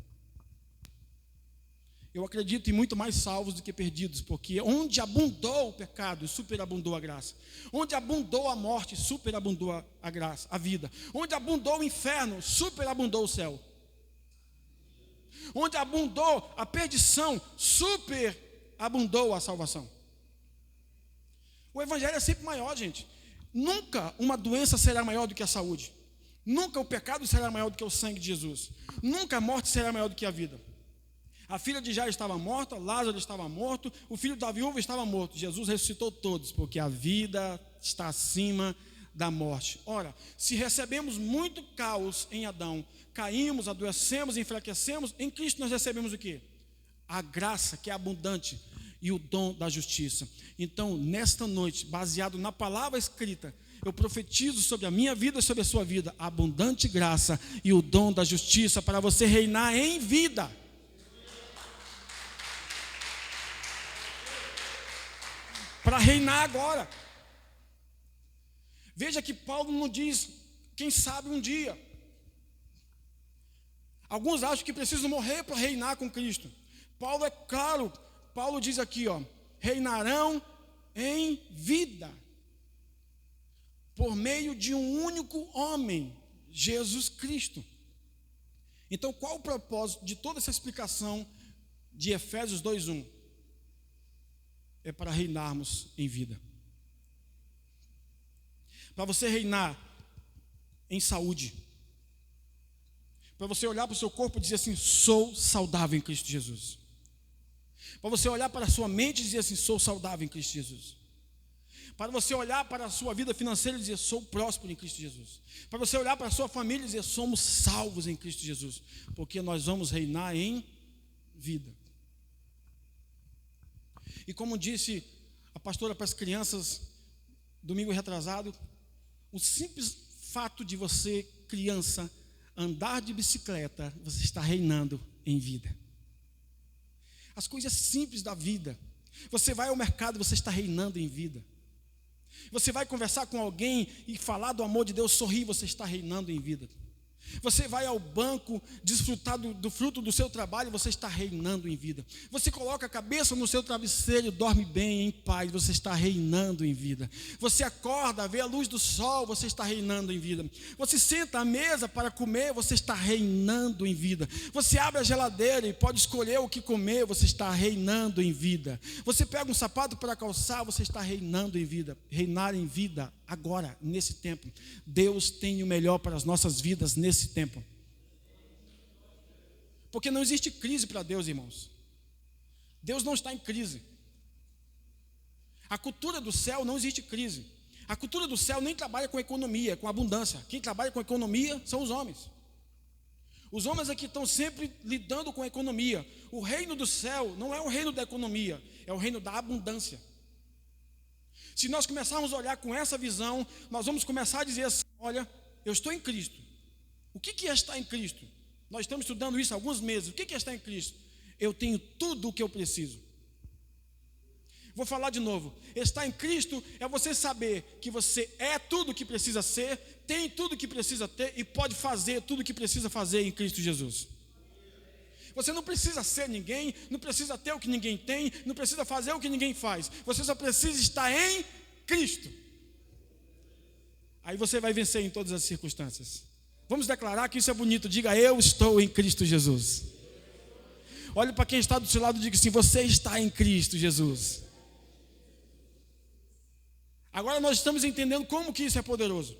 Eu acredito em muito mais salvos do que perdidos, porque onde abundou o pecado, superabundou a graça. Onde abundou a morte, superabundou a graça, a vida. Onde abundou o inferno, superabundou o céu. Onde abundou a perdição, superabundou a salvação. O evangelho é sempre maior, gente. Nunca uma doença será maior do que a saúde. Nunca o pecado será maior do que o sangue de Jesus. Nunca a morte será maior do que a vida. A filha de Jairo estava morta, Lázaro estava morto, o filho da viúva estava morto. Jesus ressuscitou todos, porque a vida está acima da morte. Ora, se recebemos muito caos em Adão, caímos, adoecemos, enfraquecemos, em Cristo nós recebemos o quê? A graça que é abundante e o dom da justiça. Então, nesta noite, baseado na palavra escrita, eu profetizo sobre a minha vida e sobre a sua vida a abundante graça e o dom da justiça para você reinar em vida. Para reinar agora. Veja que Paulo não diz, quem sabe um dia. Alguns acham que precisam morrer para reinar com Cristo. Paulo é claro, Paulo diz aqui, reinarão em vida, por meio de um único homem, Jesus Cristo. Então, qual o propósito de toda essa explicação de Efésios 2:1? É para reinarmos em vida. Para você reinar em saúde. Para você olhar para o seu corpo e dizer assim, sou saudável em Cristo Jesus. Para você olhar para a sua mente e dizer assim, sou saudável em Cristo Jesus. Para você olhar para a sua vida financeira e dizer, sou próspero em Cristo Jesus. Para você olhar para a sua família e dizer, somos salvos em Cristo Jesus. Porque nós vamos reinar em vida. E como disse a pastora para as crianças, domingo retrasado, o simples fato de você, criança, andar de bicicleta, você está reinando em vida. As coisas simples da vida. Você vai ao mercado, você está reinando em vida. Você vai conversar com alguém e falar do amor de Deus, sorrir, você está reinando em vida. Você vai ao banco desfrutar do fruto do seu trabalho, você está reinando em vida. Você coloca a cabeça no seu travesseiro e dorme bem, em paz, você está reinando em vida. Você acorda, vê a luz do sol, você está reinando em vida. Você senta à mesa para comer, você está reinando em vida. Você abre a geladeira e pode escolher o que comer, você está reinando em vida. Você pega um sapato para calçar, você está reinando em vida. Reinar em vida agora, nesse tempo. Deus tem o melhor para as nossas vidas nesse tempo. Porque não existe crise para Deus, irmãos. Deus não está em crise. A cultura do céu não existe crise. A cultura do céu nem trabalha com economia, com abundância. Quem trabalha com economia são os homens. Os homens aqui estão sempre lidando com a economia. O reino do céu não é o reino da economia, é o reino da abundância. Se nós começarmos a olhar com essa visão, nós vamos começar a dizer assim, olha, eu estou em Cristo. O que é estar em Cristo? Nós estamos estudando isso há alguns meses. O que é estar em Cristo? Eu tenho tudo o que eu preciso. Vou falar de novo. Estar em Cristo é você saber que você é tudo o que precisa ser, tem tudo o que precisa ter e pode fazer tudo o que precisa fazer em Cristo Jesus. Você não precisa ser ninguém, não precisa ter o que ninguém tem, não precisa fazer o que ninguém faz. Você só precisa estar em Cristo. Aí você vai vencer em todas as circunstâncias. Vamos declarar que isso é bonito. Diga, eu estou em Cristo Jesus. Olhe para quem está do seu lado e diga assim, você está em Cristo Jesus. Agora nós estamos entendendo como que isso é poderoso.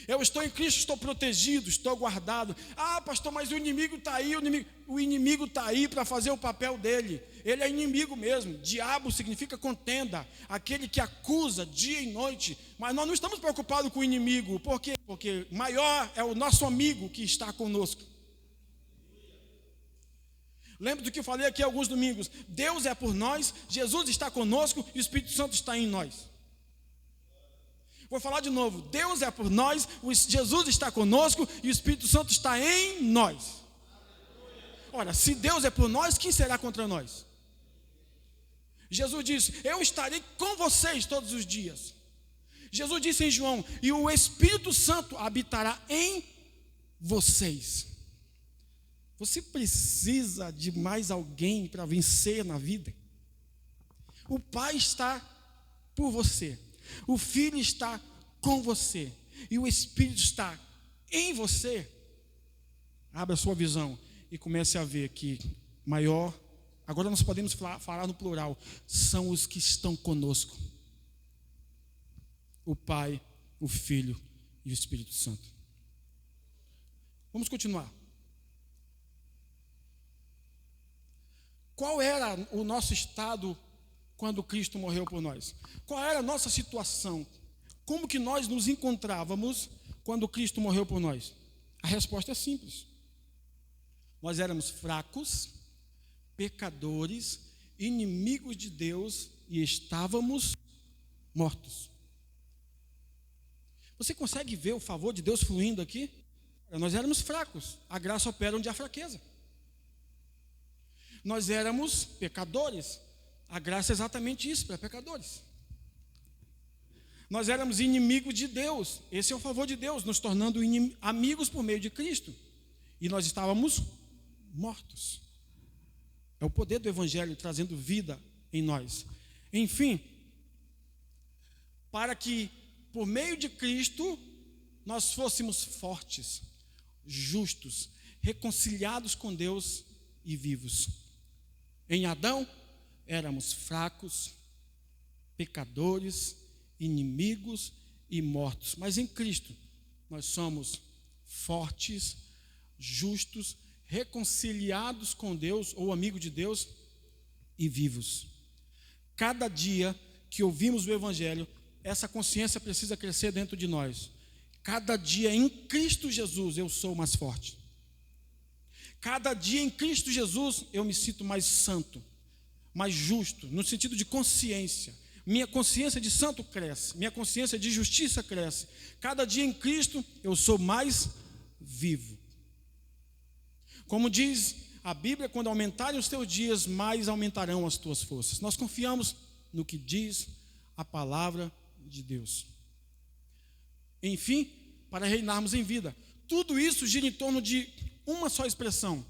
Eu estou em Cristo, estou protegido, estou guardado. Ah, pastor, mas o inimigo está aí, o inimigo está aí para fazer o papel dele. Ele é inimigo mesmo. Diabo significa contenda, aquele que acusa dia e noite. Mas nós não estamos preocupados com o inimigo. Por quê? Porque maior é o nosso amigo que está conosco. Lembra do que eu falei aqui alguns domingos. Deus é por nós, Jesus está conosco e o Espírito Santo está em nós. Vou falar de novo, Deus é por nós, Jesus está conosco e o Espírito Santo está em nós. Ora, se Deus é por nós, quem será contra nós? Jesus disse, eu estarei com vocês todos os dias. Jesus disse em João, e o Espírito Santo habitará em vocês. Você precisa de mais alguém para vencer na vida? O Pai está por você. O Filho está com você e o Espírito está em você. Abra a sua visão e comece a ver que maior, agora nós podemos falar no plural, são os que estão conosco. O Pai, o Filho e e o Espírito Santo. Vamos continuar. Qual era o nosso estado quando Cristo morreu por nós? Qual era a nossa situação? Como que nós nos encontrávamos quando Cristo morreu por nós? A resposta é simples. Nós éramos fracos, pecadores, inimigos de Deus e estávamos mortos. Você consegue ver o favor de Deus fluindo aqui? Nós éramos fracos, a graça opera onde há fraqueza. Nós éramos pecadores, a graça é exatamente isso, para pecadores. Nós éramos inimigos de Deus, esse é o favor de Deus, nos tornando amigos por meio de Cristo. E nós estávamos mortos. É o poder do Evangelho trazendo vida em nós. Enfim, para que por meio de Cristo nós fôssemos fortes, justos, reconciliados com Deus e vivos. Em Adão, éramos fracos, pecadores, inimigos e mortos. Mas em Cristo, nós somos fortes, justos, reconciliados com Deus, ou amigo de Deus, e vivos. Cada dia que ouvimos o Evangelho, essa consciência precisa crescer dentro de nós. Cada dia em Cristo Jesus eu sou mais forte. Cada dia em Cristo Jesus eu me sinto mais santo, mais justo, no sentido de consciência. Minha consciência de santo cresce, minha consciência de justiça cresce. Cada dia em Cristo eu sou mais vivo. Como diz a Bíblia, quando aumentarem os teus dias, mais aumentarão as tuas forças. Nós confiamos no que diz a palavra de Deus. Enfim, para reinarmos em vida. Tudo isso gira em torno de uma só expressão.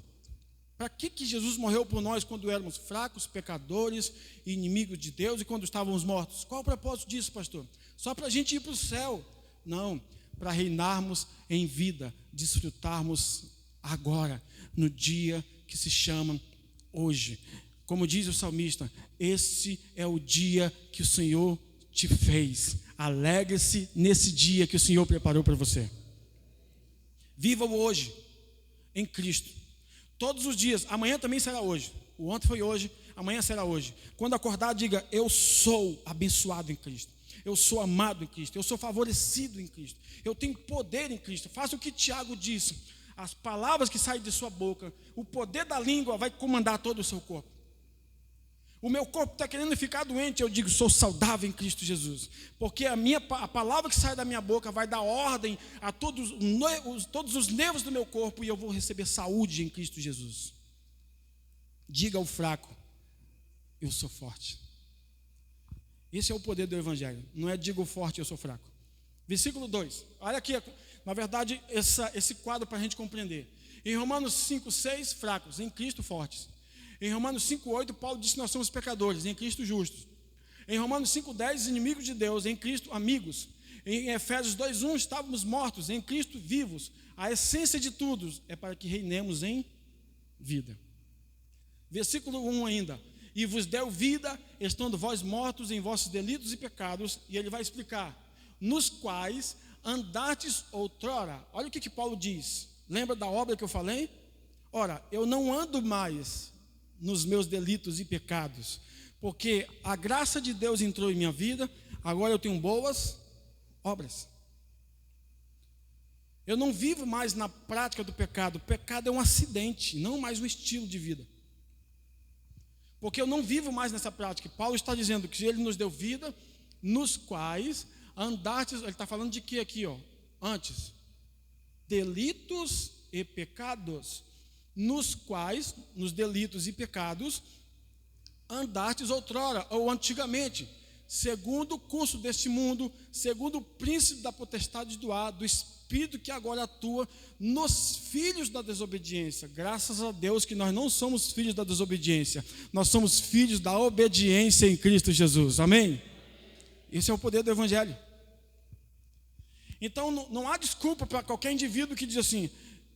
Para que Jesus morreu por nós quando éramos fracos, pecadores, inimigos de Deus e quando estávamos mortos? Qual o propósito disso, pastor? Só para a gente ir para o céu? Não, para reinarmos em vida, desfrutarmos agora, no dia que se chama hoje. Como diz o salmista, esse é o dia que o Senhor te fez. Alegre-se nesse dia que o Senhor preparou para você. Viva o hoje em Cristo. Todos os dias, amanhã também será hoje. O ontem foi hoje, amanhã será hoje. Quando acordar, diga: eu sou abençoado em Cristo. Eu sou amado em Cristo. Eu sou favorecido em Cristo. Eu tenho poder em Cristo. Faça o que Tiago disse. As palavras que saem de sua boca, o poder da língua vai comandar todo o seu corpo. O meu corpo está querendo ficar doente, eu digo: sou saudável em Cristo Jesus. Porque a palavra que sai da minha boca vai dar ordem a todos os nervos do meu corpo, e eu vou receber saúde em Cristo Jesus. Diga ao fraco: eu sou forte. Esse é o poder do Evangelho. Não é diga ao forte: eu sou fraco. Versículo 2. Olha aqui, na verdade, esse quadro para a gente compreender. Em Romanos 5:6, fracos, em Cristo fortes. Em Romanos 5:8, Paulo disse que nós somos pecadores, em Cristo justos. Em Romanos 5:10, inimigos de Deus, em Cristo amigos. Em Efésios 2:1, estávamos mortos, em Cristo vivos. A essência de tudo é para que reinemos em vida. Versículo 1 ainda. E vos deu vida, estando vós mortos em vossos delitos e pecados. E ele vai explicar. Nos quais andastes outrora. Olha o que Paulo diz. Lembra da obra que eu falei? Ora, eu não ando mais nos meus delitos e pecados, porque a graça de Deus entrou em minha vida, agora eu tenho boas obras. Eu não vivo mais na prática do pecado. O pecado é um acidente, não mais um estilo de vida. Porque eu não vivo mais nessa prática. Paulo está dizendo que ele nos deu vida, nos quais andastes, ele está falando de que aqui, antes? Delitos e pecados. Nos quais, nos delitos e pecados, andastes outrora, ou antigamente, segundo o curso deste mundo, segundo o príncipe da potestade do ar, do espírito que agora atua nos filhos da desobediência. Graças a Deus que nós não somos filhos da desobediência, nós somos filhos da obediência em Cristo Jesus, amém? Esse é o poder do Evangelho. Então não há desculpa para qualquer indivíduo que diz assim: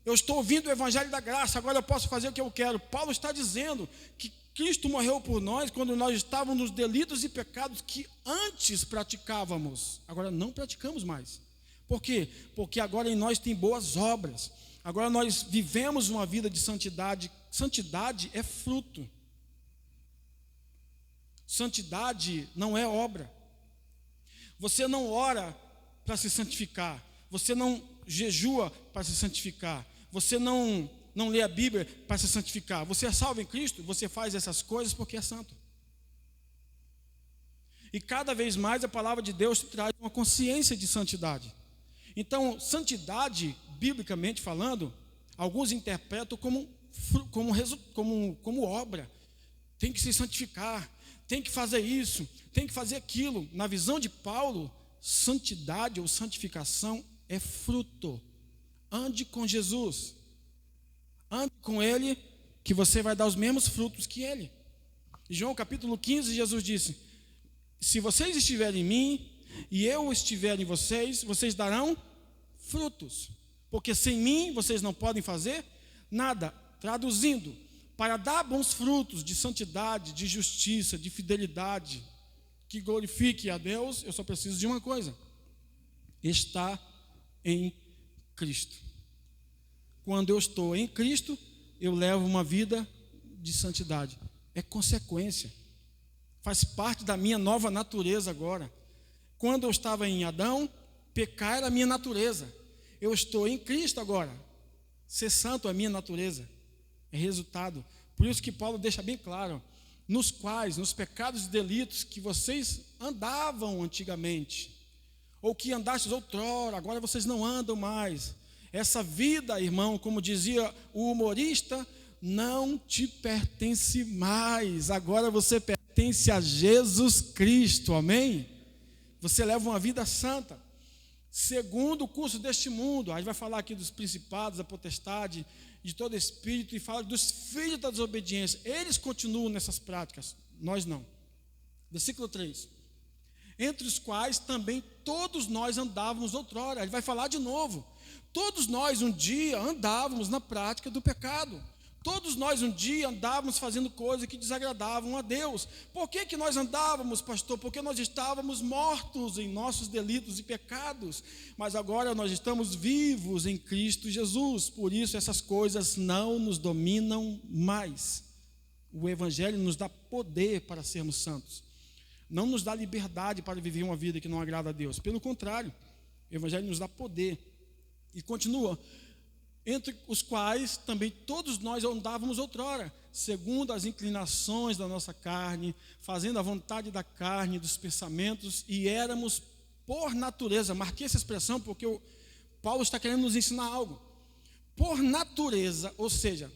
eu estou ouvindo o Evangelho da graça, agora eu posso fazer o que eu quero. Paulo está dizendo que Cristo morreu por nós quando nós estávamos nos delitos e pecados que antes praticávamos. Agora não praticamos mais. Por quê? Porque agora em nós tem boas obras. Agora nós vivemos uma vida de santidade. Santidade é fruto. Santidade não é obra. Você não ora para se santificar. Você não jejua para se santificar. Você não lê a Bíblia para se santificar. Você é salvo em Cristo, você faz essas coisas porque é santo. E cada vez mais a palavra de Deus traz uma consciência de santidade. Então, santidade, biblicamente falando, alguns interpretam como obra. Tem que se santificar, tem que fazer isso, tem que fazer aquilo. Na visão de Paulo, santidade ou santificação é fruto. Ande com Jesus. Ande com Ele, que você vai dar os mesmos frutos que Ele. Em João capítulo 15, Jesus disse: se vocês estiverem em mim e eu estiver em vocês, vocês darão frutos. Porque sem mim vocês não podem fazer nada. Traduzindo, para dar bons frutos de santidade, de justiça, de fidelidade, que glorifique a Deus, eu só preciso de uma coisa: estar em Cristo. Quando eu estou em Cristo, eu levo uma vida de santidade. É consequência. Faz parte da minha nova natureza agora. Quando eu estava em Adão, pecar era a minha natureza. Eu estou em Cristo agora. Ser santo é a minha natureza. É resultado. Por isso que Paulo deixa bem claro: nos pecados e delitos que vocês andavam antigamente, ou que andastes outrora, agora vocês não andam mais. Essa vida, irmão, como dizia o humorista, não te pertence mais. Agora você pertence a Jesus Cristo, amém? Você leva uma vida santa, segundo o curso deste mundo. A gente vai falar aqui dos principados, da potestade, de todo espírito, e fala dos filhos da desobediência. Eles continuam nessas práticas, nós não. Versículo 3: entre os quais também todos nós andávamos outrora. Ele vai falar de novo. Todos nós um dia andávamos na prática do pecado. Todos nós um dia andávamos fazendo coisas que desagradavam a Deus. Por que nós andávamos, pastor? Porque nós estávamos mortos em nossos delitos e pecados. Mas agora nós estamos vivos em Cristo Jesus. Por isso essas coisas não nos dominam mais. O Evangelho nos dá poder para sermos santos. Não nos dá liberdade para viver uma vida que não agrada a Deus. Pelo contrário, o Evangelho nos dá poder. E continua: entre os quais também todos nós andávamos outrora, segundo as inclinações da nossa carne, fazendo a vontade da carne, dos pensamentos, e éramos por natureza. Marquei essa expressão porque Paulo está querendo nos ensinar algo. Por natureza, ou seja,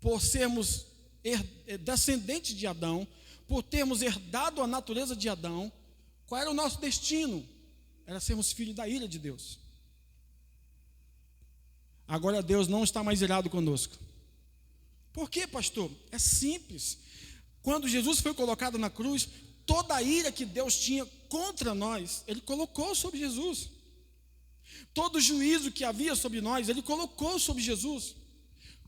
por sermos descendentes de Adão, por termos herdado a natureza de Adão, qual era o nosso destino? Era sermos filhos da ira de Deus. Agora Deus não está mais irado conosco. Por quê, pastor? É simples. Quando Jesus foi colocado na cruz, toda a ira que Deus tinha contra nós, Ele colocou sobre Jesus. Todo o juízo que havia sobre nós, Ele colocou sobre Jesus.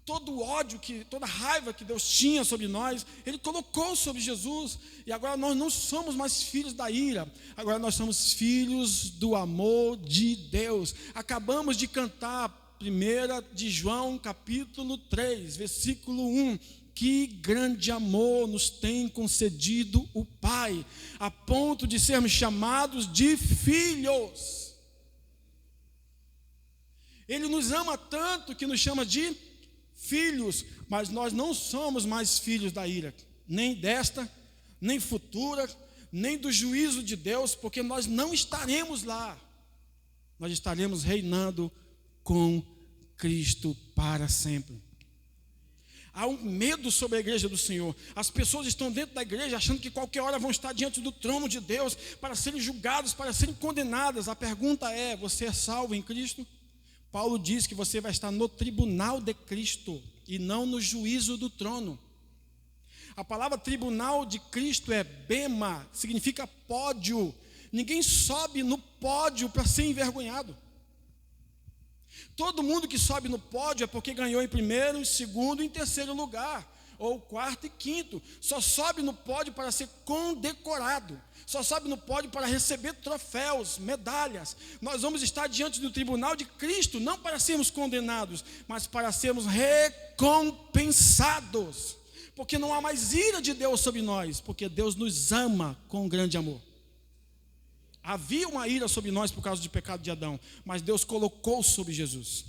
Todo o ódio, toda a raiva que Deus tinha sobre nós, Ele colocou sobre Jesus. E agora nós não somos mais filhos da ira. Agora nós somos filhos do amor de Deus. Acabamos de cantar 1 de João, capítulo 3, versículo 1. Que grande amor nos tem concedido o Pai, a ponto de sermos chamados de filhos. Ele nos ama tanto que nos chama de filhos, mas nós não somos mais filhos da ira, nem desta, nem futura, nem do juízo de Deus, porque nós não estaremos lá. Nós estaremos reinando com Cristo para sempre. Há um medo sobre a igreja do Senhor. As pessoas estão dentro da igreja achando que qualquer hora vão estar diante do trono de Deus para serem julgados, para serem condenadas. A pergunta é: você é salvo em Cristo? Paulo diz que você vai estar no tribunal de Cristo e não no juízo do trono. A palavra tribunal de Cristo é bema, significa pódio. Ninguém sobe no pódio para ser envergonhado. Todo mundo que sobe no pódio é porque ganhou em primeiro, em segundo e em terceiro lugar. ou quarto e quinto. Só sobe no pódio para ser condecorado. Só sobe no pódio para receber troféus, medalhas. Nós vamos estar diante do tribunal de Cristo, não para sermos condenados, mas para sermos recompensados. Porque não há mais ira de Deus sobre nós, porque Deus nos ama com grande amor. Havia uma ira sobre nós por causa do pecado de Adão, mas Deus colocou sobre Jesus.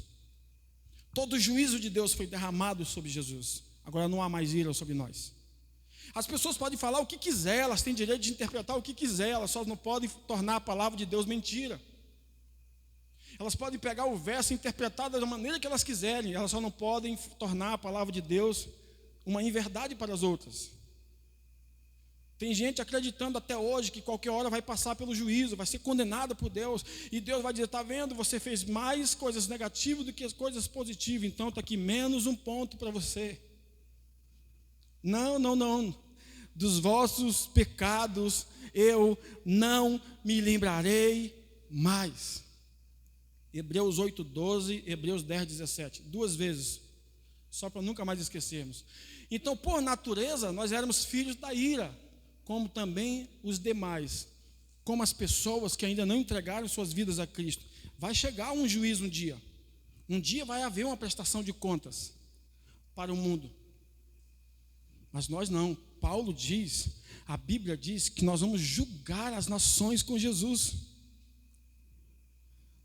Todo o juízo de Deus foi derramado sobre Jesus. Agora não há mais ira sobre nós. As pessoas podem falar o que quiser, elas têm direito de interpretar o que quiser, elas só não podem tornar a palavra de Deus mentira. Elas podem pegar o verso e interpretar da maneira que elas quiserem, elas só não podem tornar a palavra de Deus uma inverdade para as outras. Tem gente acreditando até hoje que qualquer hora vai passar pelo juízo, vai ser condenada por Deus, e Deus vai dizer, está vendo, você fez mais coisas negativas do que as coisas positivas, então está aqui menos um ponto para você. Não, dos vossos pecados eu não me lembrarei mais. Hebreus 8:12, Hebreus 10:17, 2 vezes, só para nunca mais esquecermos. Então, por natureza, nós éramos filhos da ira, como também os demais, como as pessoas que ainda não entregaram suas vidas a Cristo. Vai chegar um juízo um dia vai haver uma prestação de contas para o mundo. Mas nós não. Paulo diz, a Bíblia diz que nós vamos julgar as nações com Jesus.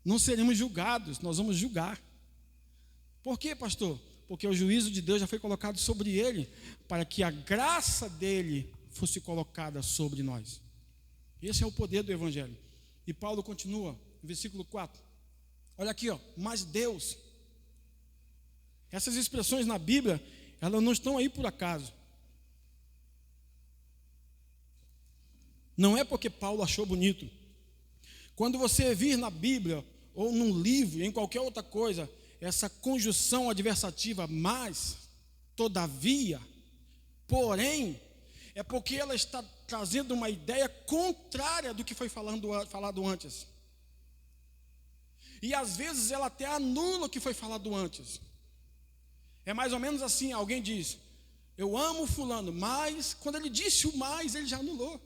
Não seremos julgados, nós vamos julgar. Por quê, pastor? Porque o juízo de Deus já foi colocado sobre ele, para que a graça dele fosse colocada sobre nós. Esse é o poder do Evangelho. E Paulo continua, no versículo 4. Olha aqui, mas Deus. Essas expressões na Bíblia, elas não estão aí por acaso. Não é porque Paulo achou bonito. Quando você vir na Bíblia, ou num livro, em qualquer outra coisa, essa conjunção adversativa, mas, todavia, porém, é porque ela está trazendo uma ideia contrária do que foi falado antes. E às vezes ela até anula o que foi falado antes. É mais ou menos assim, alguém diz, eu amo fulano, mas, quando ele disse o mais, ele já anulou.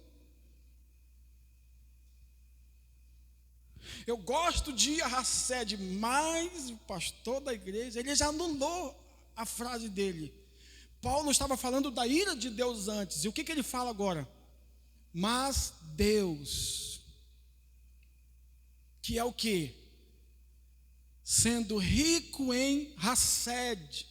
Eu gosto de Hassed, mas o pastor da igreja, ele já anulou a frase dele. Paulo estava falando da ira de Deus antes. E o que ele fala agora? Mas Deus, que é o quê? Sendo rico em Hassed,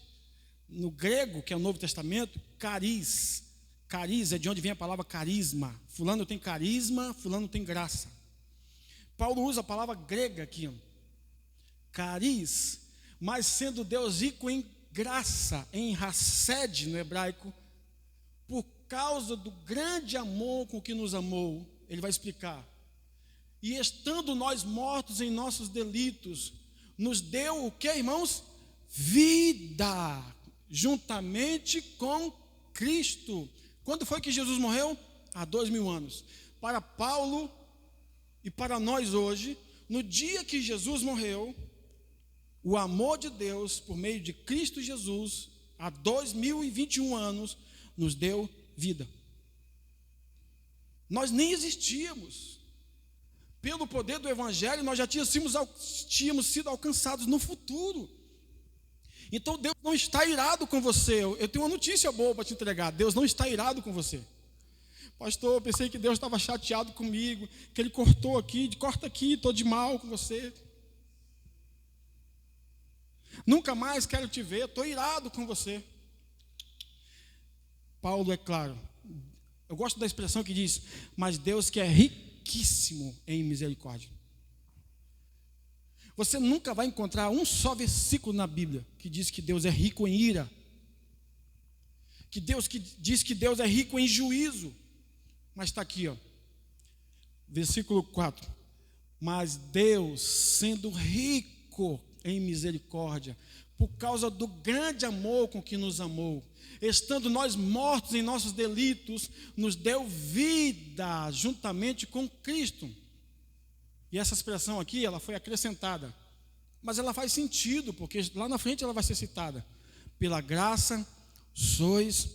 no grego, que é o Novo Testamento, cariz. Cariz é de onde vem a palavra carisma. Fulano tem carisma, fulano tem graça. Paulo usa a palavra grega aqui, cariz, mas sendo Deus rico em graça, em Hassed no hebraico, por causa do grande amor com que nos amou, ele vai explicar. E estando nós mortos em nossos delitos, nos deu o que, irmãos? Vida, juntamente com Cristo. Quando foi que Jesus morreu? Há 2000 anos. Para Paulo e para nós hoje, no dia que Jesus morreu, o amor de Deus, por meio de Cristo Jesus, há 2021 anos, nos deu vida. Nós nem existíamos. Pelo poder do Evangelho, nós já tínhamos sido alcançados no futuro. Então Deus não está irado com você. Eu tenho uma notícia boa para te entregar. Deus não está irado com você. Pastor, eu pensei que Deus estava chateado comigo, que Ele cortou aqui, corta aqui, estou de mal com você. Nunca mais quero te ver, estou irado com você. Paulo é claro. Eu gosto da expressão que diz, mas Deus que é riquíssimo em misericórdia. Você nunca vai encontrar um só versículo na Bíblia que diz que Deus é rico em ira. Que diz que Deus é rico em juízo. Mas está aqui, versículo 4. Mas Deus, sendo rico em misericórdia, por causa do grande amor com que nos amou, estando nós mortos em nossos delitos, nos deu vida juntamente com Cristo. E essa expressão aqui, ela foi acrescentada, mas ela faz sentido, porque lá na frente ela vai ser citada. Pela graça sois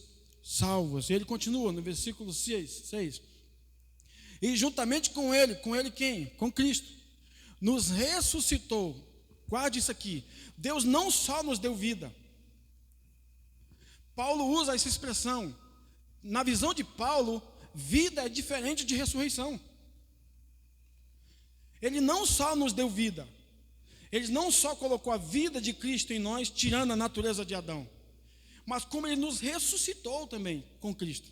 salvos. E ele continua no versículo 6. E juntamente com ele quem? Com Cristo, nos ressuscitou. Guarde isso aqui. Deus não só nos deu vida. Paulo usa essa expressão. Na visão de Paulo, vida é diferente de ressurreição. Ele não só nos deu vida, ele não só colocou a vida de Cristo em nós, tirando a natureza de Adão, mas como ele nos ressuscitou também com Cristo.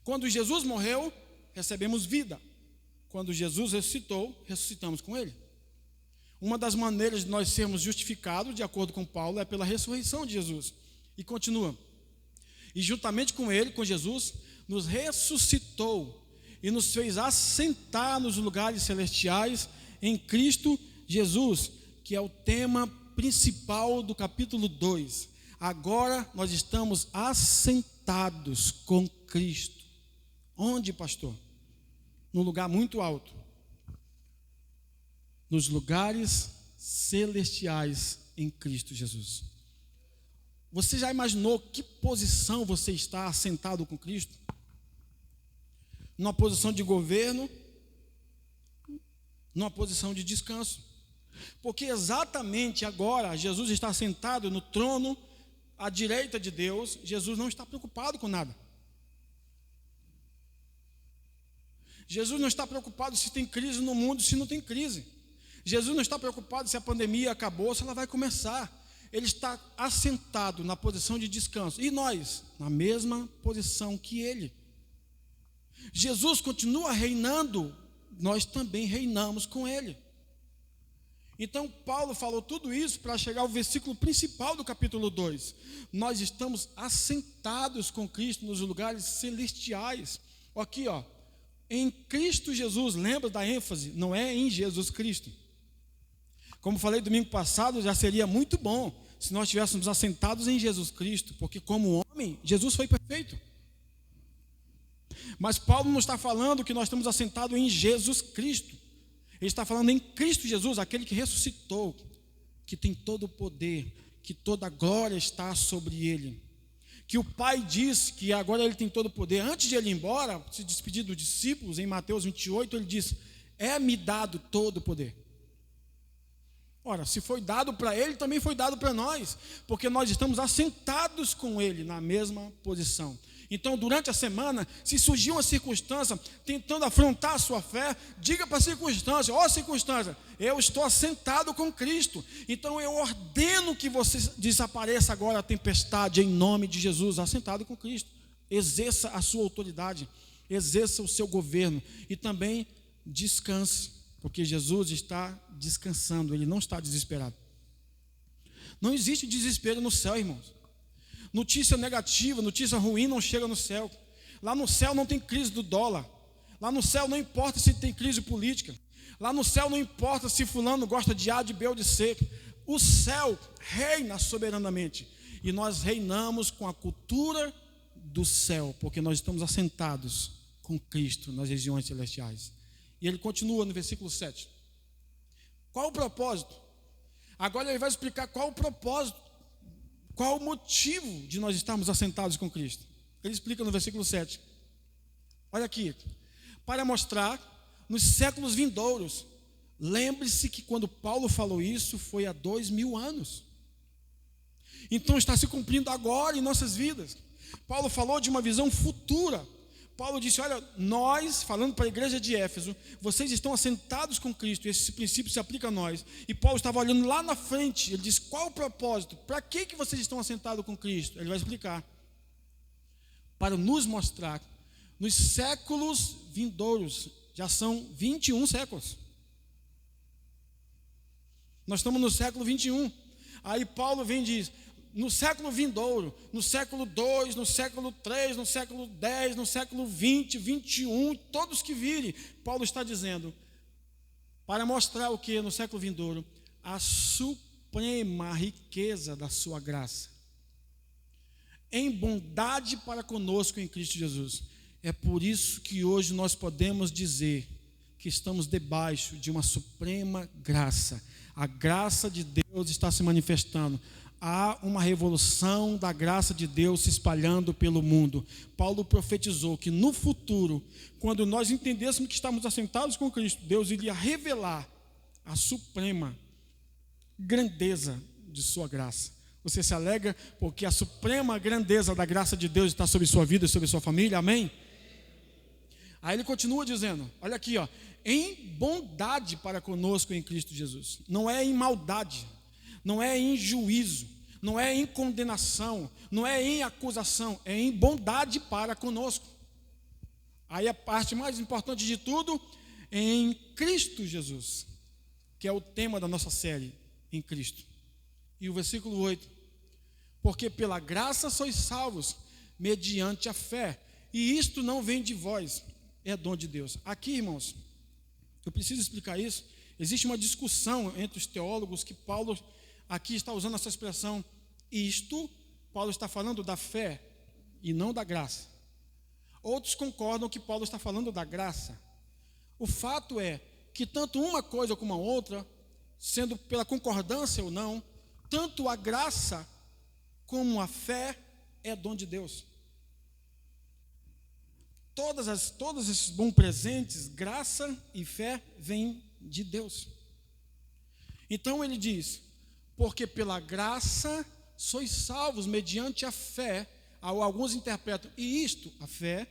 Quando Jesus morreu, recebemos vida. Quando Jesus ressuscitou, ressuscitamos com ele. Uma das maneiras de nós sermos justificados, de acordo com Paulo, é pela ressurreição de Jesus. E continua. E juntamente com ele, com Jesus, nos ressuscitou e nos fez assentar nos lugares celestiais em Cristo Jesus, que é o tema principal do capítulo 2. Agora nós estamos assentados com Cristo. Onde, pastor? No lugar muito alto. Nos lugares celestiais em Cristo Jesus. Você já imaginou que posição você está assentado com Cristo? Numa posição de governo, numa posição de descanso. Porque exatamente agora Jesus está sentado no trono à direita de Deus. Jesus não está preocupado com nada. Jesus não está preocupado se tem crise no mundo, se não tem crise. Jesus não está preocupado se a pandemia acabou, se ela vai começar. Ele está assentado na posição de descanso. E nós, na mesma posição que ele. Jesus continua reinando, nós também reinamos com ele. Então Paulo falou tudo isso para chegar ao versículo principal do capítulo 2. Nós estamos assentados com Cristo nos lugares celestiais. Aqui, em Cristo Jesus, lembra da ênfase? Não é em Jesus Cristo. Como falei domingo passado, já seria muito bom se nós estivéssemos assentados em Jesus Cristo, porque como homem, Jesus foi perfeito. Mas Paulo não está falando que nós estamos assentados em Jesus Cristo. Ele está falando em Cristo Jesus, aquele que ressuscitou, que tem todo o poder, que toda a glória está sobre ele. Que o Pai disse que agora ele tem todo o poder. Antes de ele ir embora, se despedir dos discípulos, em Mateus 28, ele disse: é-me dado todo o poder. Ora, se foi dado para ele, também foi dado para nós, porque nós estamos assentados com ele na mesma posição. Então, durante a semana, se surgir uma circunstância tentando afrontar a sua fé, diga para a circunstância: ó circunstância, eu estou assentado com Cristo. Então eu ordeno que você desapareça agora a tempestade em nome de Jesus, assentado com Cristo. Exerça a sua autoridade, exerça o seu governo e também descanse, porque Jesus está descansando, ele não está desesperado. Não existe desespero no céu, irmãos. Notícia negativa, notícia ruim não chega no céu. Lá no céu não tem crise do dólar. Lá no céu não importa se tem crise política. Lá no céu não importa se fulano gosta de A, de B ou de C. O céu reina soberanamente. E nós reinamos com a cultura do céu, porque nós estamos assentados com Cristo nas regiões celestiais. E ele continua no versículo 7. Qual o propósito? Agora ele vai explicar qual o propósito. Qual o motivo de nós estarmos assentados com Cristo? Ele explica no versículo 7. Olha aqui. Para mostrar nos séculos vindouros. Lembre-se que quando Paulo falou isso foi há 2000 anos. Então está se cumprindo agora em nossas vidas. Paulo falou de uma visão futura. Paulo disse: olha, nós, falando para a igreja de Éfeso, vocês estão assentados com Cristo, esse princípio se aplica a nós. E Paulo estava olhando lá na frente, ele disse: qual o propósito? Para que vocês estão assentados com Cristo? Ele vai explicar. Para nos mostrar, nos séculos vindouros, já são 21 séculos. Nós estamos no século 21. Aí Paulo vem e diz: no século vindouro, no século 2, no século 3, no século 10, no século 20, 21, todos que virem, Paulo está dizendo, para mostrar o que no século vindouro? A suprema riqueza da sua graça, em bondade para conosco em Cristo Jesus. É por isso que hoje nós podemos dizer que estamos debaixo de uma suprema graça. A graça de Deus está se manifestando. há uma revolução da graça de Deus se espalhando pelo mundo. Paulo profetizou que no futuro, quando nós entendêssemos que estamos assentados com Cristo, Deus iria revelar a suprema grandeza de sua graça. Você se alegra porque a suprema grandeza da graça de Deus está sobre sua vida e sobre sua família, amém? Aí ele continua dizendo, olha aqui, ó, em bondade para conosco em Cristo Jesus. Não é em maldade, não é em juízo, não é em condenação, não é em acusação, é em bondade para conosco. Aí a parte mais importante de tudo, em Cristo Jesus, que é o tema da nossa série, em Cristo. E o versículo 8, porque pela graça sois salvos, mediante a fé, e isto não vem de vós, é dom de Deus. Aqui, irmãos, eu preciso explicar isso. Existe uma discussão entre os teólogos que Paulo aqui está usando essa expressão, isto, Paulo está falando da fé e não da graça. Outros concordam que Paulo está falando da graça. O fato é que tanto uma coisa como a outra, sendo pela concordância ou não, tanto a graça como a fé é dom de Deus. Todos esses bons presentes, graça e fé, vêm de Deus. Então ele diz, porque pela graça sois salvos mediante a fé. Alguns interpretam, e isto, a fé,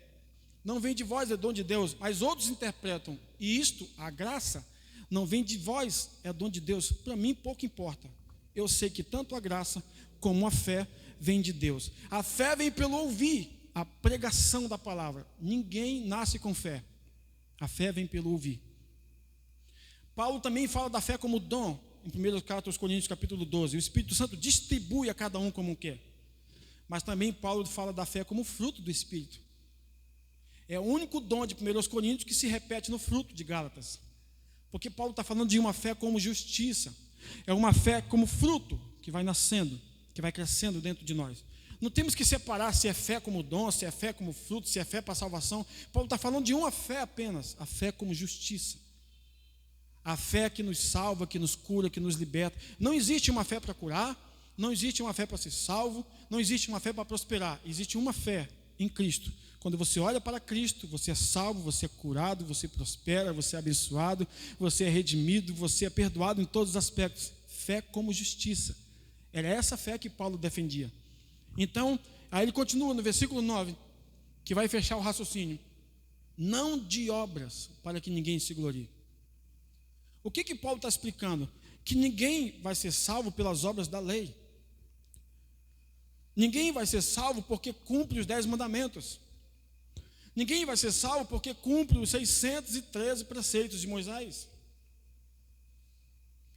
não vem de vós, é dom de Deus. Mas outros interpretam, e isto, a graça, não vem de vós, é dom de Deus. Para mim pouco importa. Eu sei que tanto a graça como a fé vem de Deus. A fé vem pelo ouvir a pregação da palavra. Ninguém nasce com fé. A fé vem pelo ouvir. Paulo também fala da fé como dom, em 1 carta aos Coríntios, capítulo 12. O Espírito Santo distribui a cada um como quer. Mas também Paulo fala da fé como fruto do Espírito. É o único dom de 1 Coríntios que se repete no fruto de Gálatas. Porque Paulo está falando de uma fé como justiça. É uma fé como fruto que vai nascendo, que vai crescendo dentro de nós. Não temos que separar se é fé como dom, se é fé como fruto, se é fé para salvação. Paulo está falando de uma fé apenas, a fé como justiça. A fé que nos salva, que nos cura, que nos liberta. Não existe uma fé para curar, não existe uma fé para ser salvo, não existe uma fé para prosperar. Existe uma fé em Cristo. Quando você olha para Cristo, você é salvo, você é curado, você prospera, você é abençoado, você é redimido, você é perdoado em todos os aspectos. Fé como justiça. Era essa fé que Paulo defendia. Então, aí ele continua no versículo 9, que vai fechar o raciocínio. Não de obras, para que ninguém se glorie. O que Paulo está explicando? Que ninguém vai ser salvo pelas obras da lei. Ninguém vai ser salvo porque cumpre os 10 mandamentos. Ninguém vai ser salvo porque cumpre os 613 preceitos de Moisés.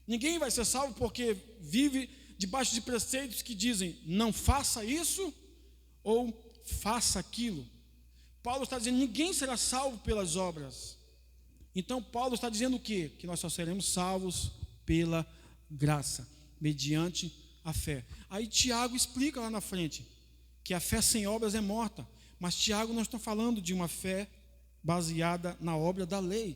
Ninguém vai ser salvo porque vive debaixo de preceitos que dizem, não faça isso ou faça aquilo. Paulo está dizendo, ninguém será salvo pelas obras. Então Paulo está dizendo o quê? Que nós só seremos salvos pela graça, mediante a fé. Aí Tiago explica lá na frente, que a fé sem obras é morta. Mas Tiago não está falando de uma fé baseada na obra da lei.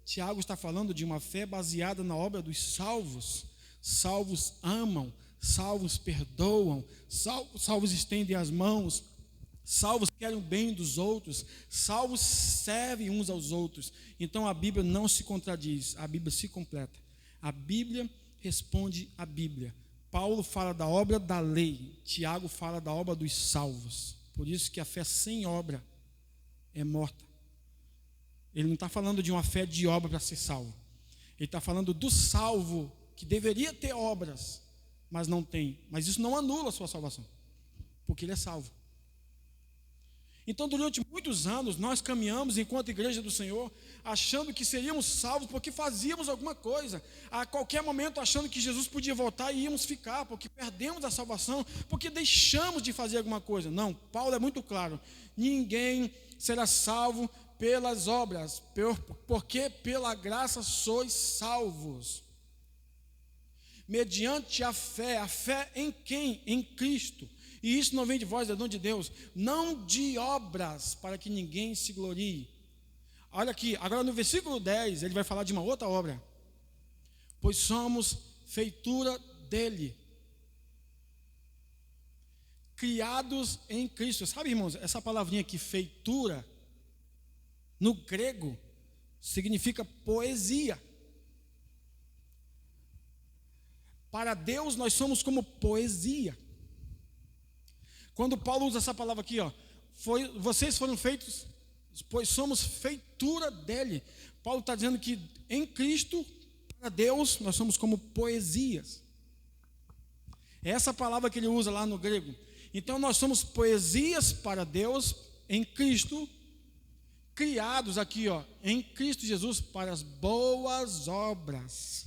Tiago está falando de uma fé baseada na obra dos salvos. Salvos amam, salvos perdoam, salvos estendem as mãos, salvos querem o bem dos outros, salvos servem uns aos outros. Então a Bíblia não se contradiz, a Bíblia se completa. A Bíblia responde à Bíblia. Paulo fala da obra da lei, Tiago fala da obra dos salvos. Por isso que a fé sem obra é morta. Ele não está falando de uma fé de obra para ser salvo. Ele está falando do salvo que deveria ter obras, mas não tem. Mas isso não anula a sua salvação, porque ele é salvo. Então, durante muitos anos, nós caminhamos enquanto igreja do Senhor, achando que seríamos salvos porque fazíamos alguma coisa. A qualquer momento, achando que Jesus podia voltar e íamos ficar, porque perdemos a salvação, porque deixamos de fazer alguma coisa. Não, Paulo é muito claro. Ninguém será salvo pelas obras, porque pela graça sois salvos. Mediante a fé em quem? Em Cristo. E isso não vem de vós, é dom de Deus, não de obras, para que ninguém se glorie. Olha aqui, agora no versículo 10, ele vai falar de uma outra obra. Pois somos feitura dele. criados em Cristo. Sabe, irmãos, essa palavrinha aqui, feitura, no grego, significa poesia. Para Deus, nós somos como poesia. Quando Paulo usa essa palavra aqui, vocês foram feitos, pois somos feitura dele. Paulo está dizendo que em Cristo, para Deus, nós somos como poesias. É essa palavra que ele usa lá no grego. Então nós somos poesias para Deus em Cristo, criados aqui, em Cristo Jesus para as boas obras.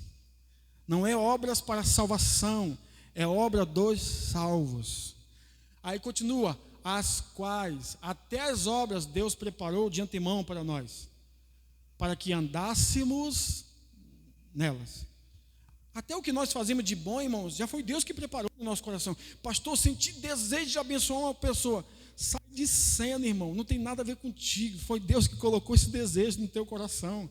Não é obras para salvação, é obra dos salvos. Aí continua, as quais até as obras Deus preparou de antemão para nós, para que andássemos nelas. Até o que nós fazemos de bom, irmãos, já foi Deus que preparou no nosso coração. Pastor, senti desejo de abençoar uma pessoa. Sai de cena, irmão, não tem nada a ver contigo. Foi Deus que colocou esse desejo no teu coração.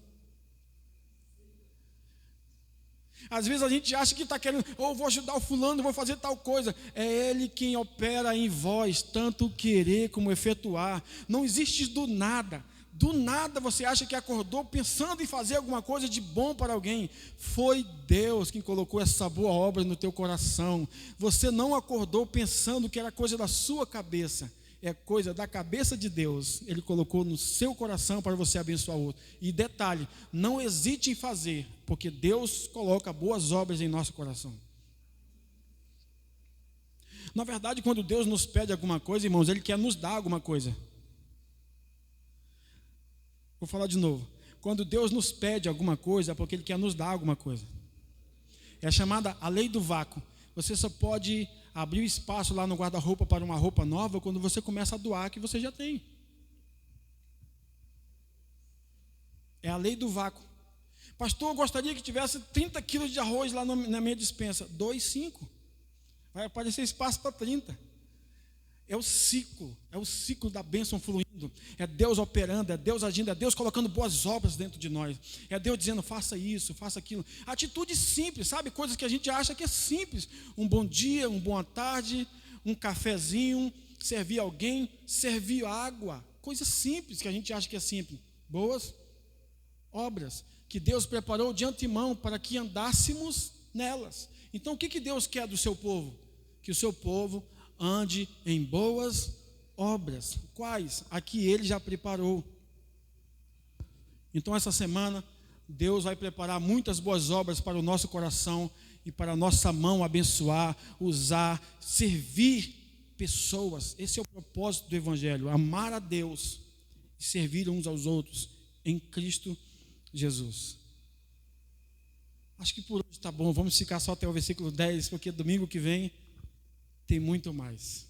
Às vezes a gente acha que está querendo, vou ajudar o fulano, vou fazer tal coisa. É Ele quem opera em vós, tanto o querer como efetuar. Não existe do nada. Do nada você acha que acordou pensando em fazer alguma coisa de bom para alguém. Foi Deus quem colocou essa boa obra no teu coração. Você não acordou pensando que era coisa da sua cabeça. É coisa da cabeça de Deus. Ele colocou no seu coração para você abençoar o outro. E detalhe, não hesite em fazer, porque Deus coloca boas obras em nosso coração. Na verdade, quando Deus nos pede alguma coisa, irmãos, Ele quer nos dar alguma coisa. Vou falar de novo. Quando Deus nos pede alguma coisa, é porque Ele quer nos dar alguma coisa. É a chamada a lei do vácuo. Você só pode abrir o espaço lá no guarda-roupa para uma roupa nova quando você começa a doar que você já tem. É a lei do vácuo. Pastor, eu gostaria que tivesse 30 quilos de arroz lá na minha despensa. 2,5. Vai aparecer espaço para 30. É o ciclo da bênção fluindo. É Deus operando, é Deus agindo, é Deus colocando boas obras dentro de nós. É Deus dizendo, faça isso, faça aquilo. Atitude simples, sabe? Coisas que a gente acha que é simples. Um bom dia, uma boa tarde, um cafezinho, servir alguém, servir água. Coisas simples que a gente acha que é simples. Boas obras que Deus preparou de antemão para que andássemos nelas. Então o que Deus quer do seu povo? Que o seu povo ande em boas obras. Quais? A que Ele já preparou. Então essa semana Deus vai preparar muitas boas obras para o nosso coração e para a nossa mão abençoar, usar, servir pessoas. Esse é o propósito do Evangelho, amar a Deus e servir uns aos outros em Cristo Jesus. Acho que por hoje está bom, vamos ficar só até o versículo 10, porque domingo que vem tem muito mais.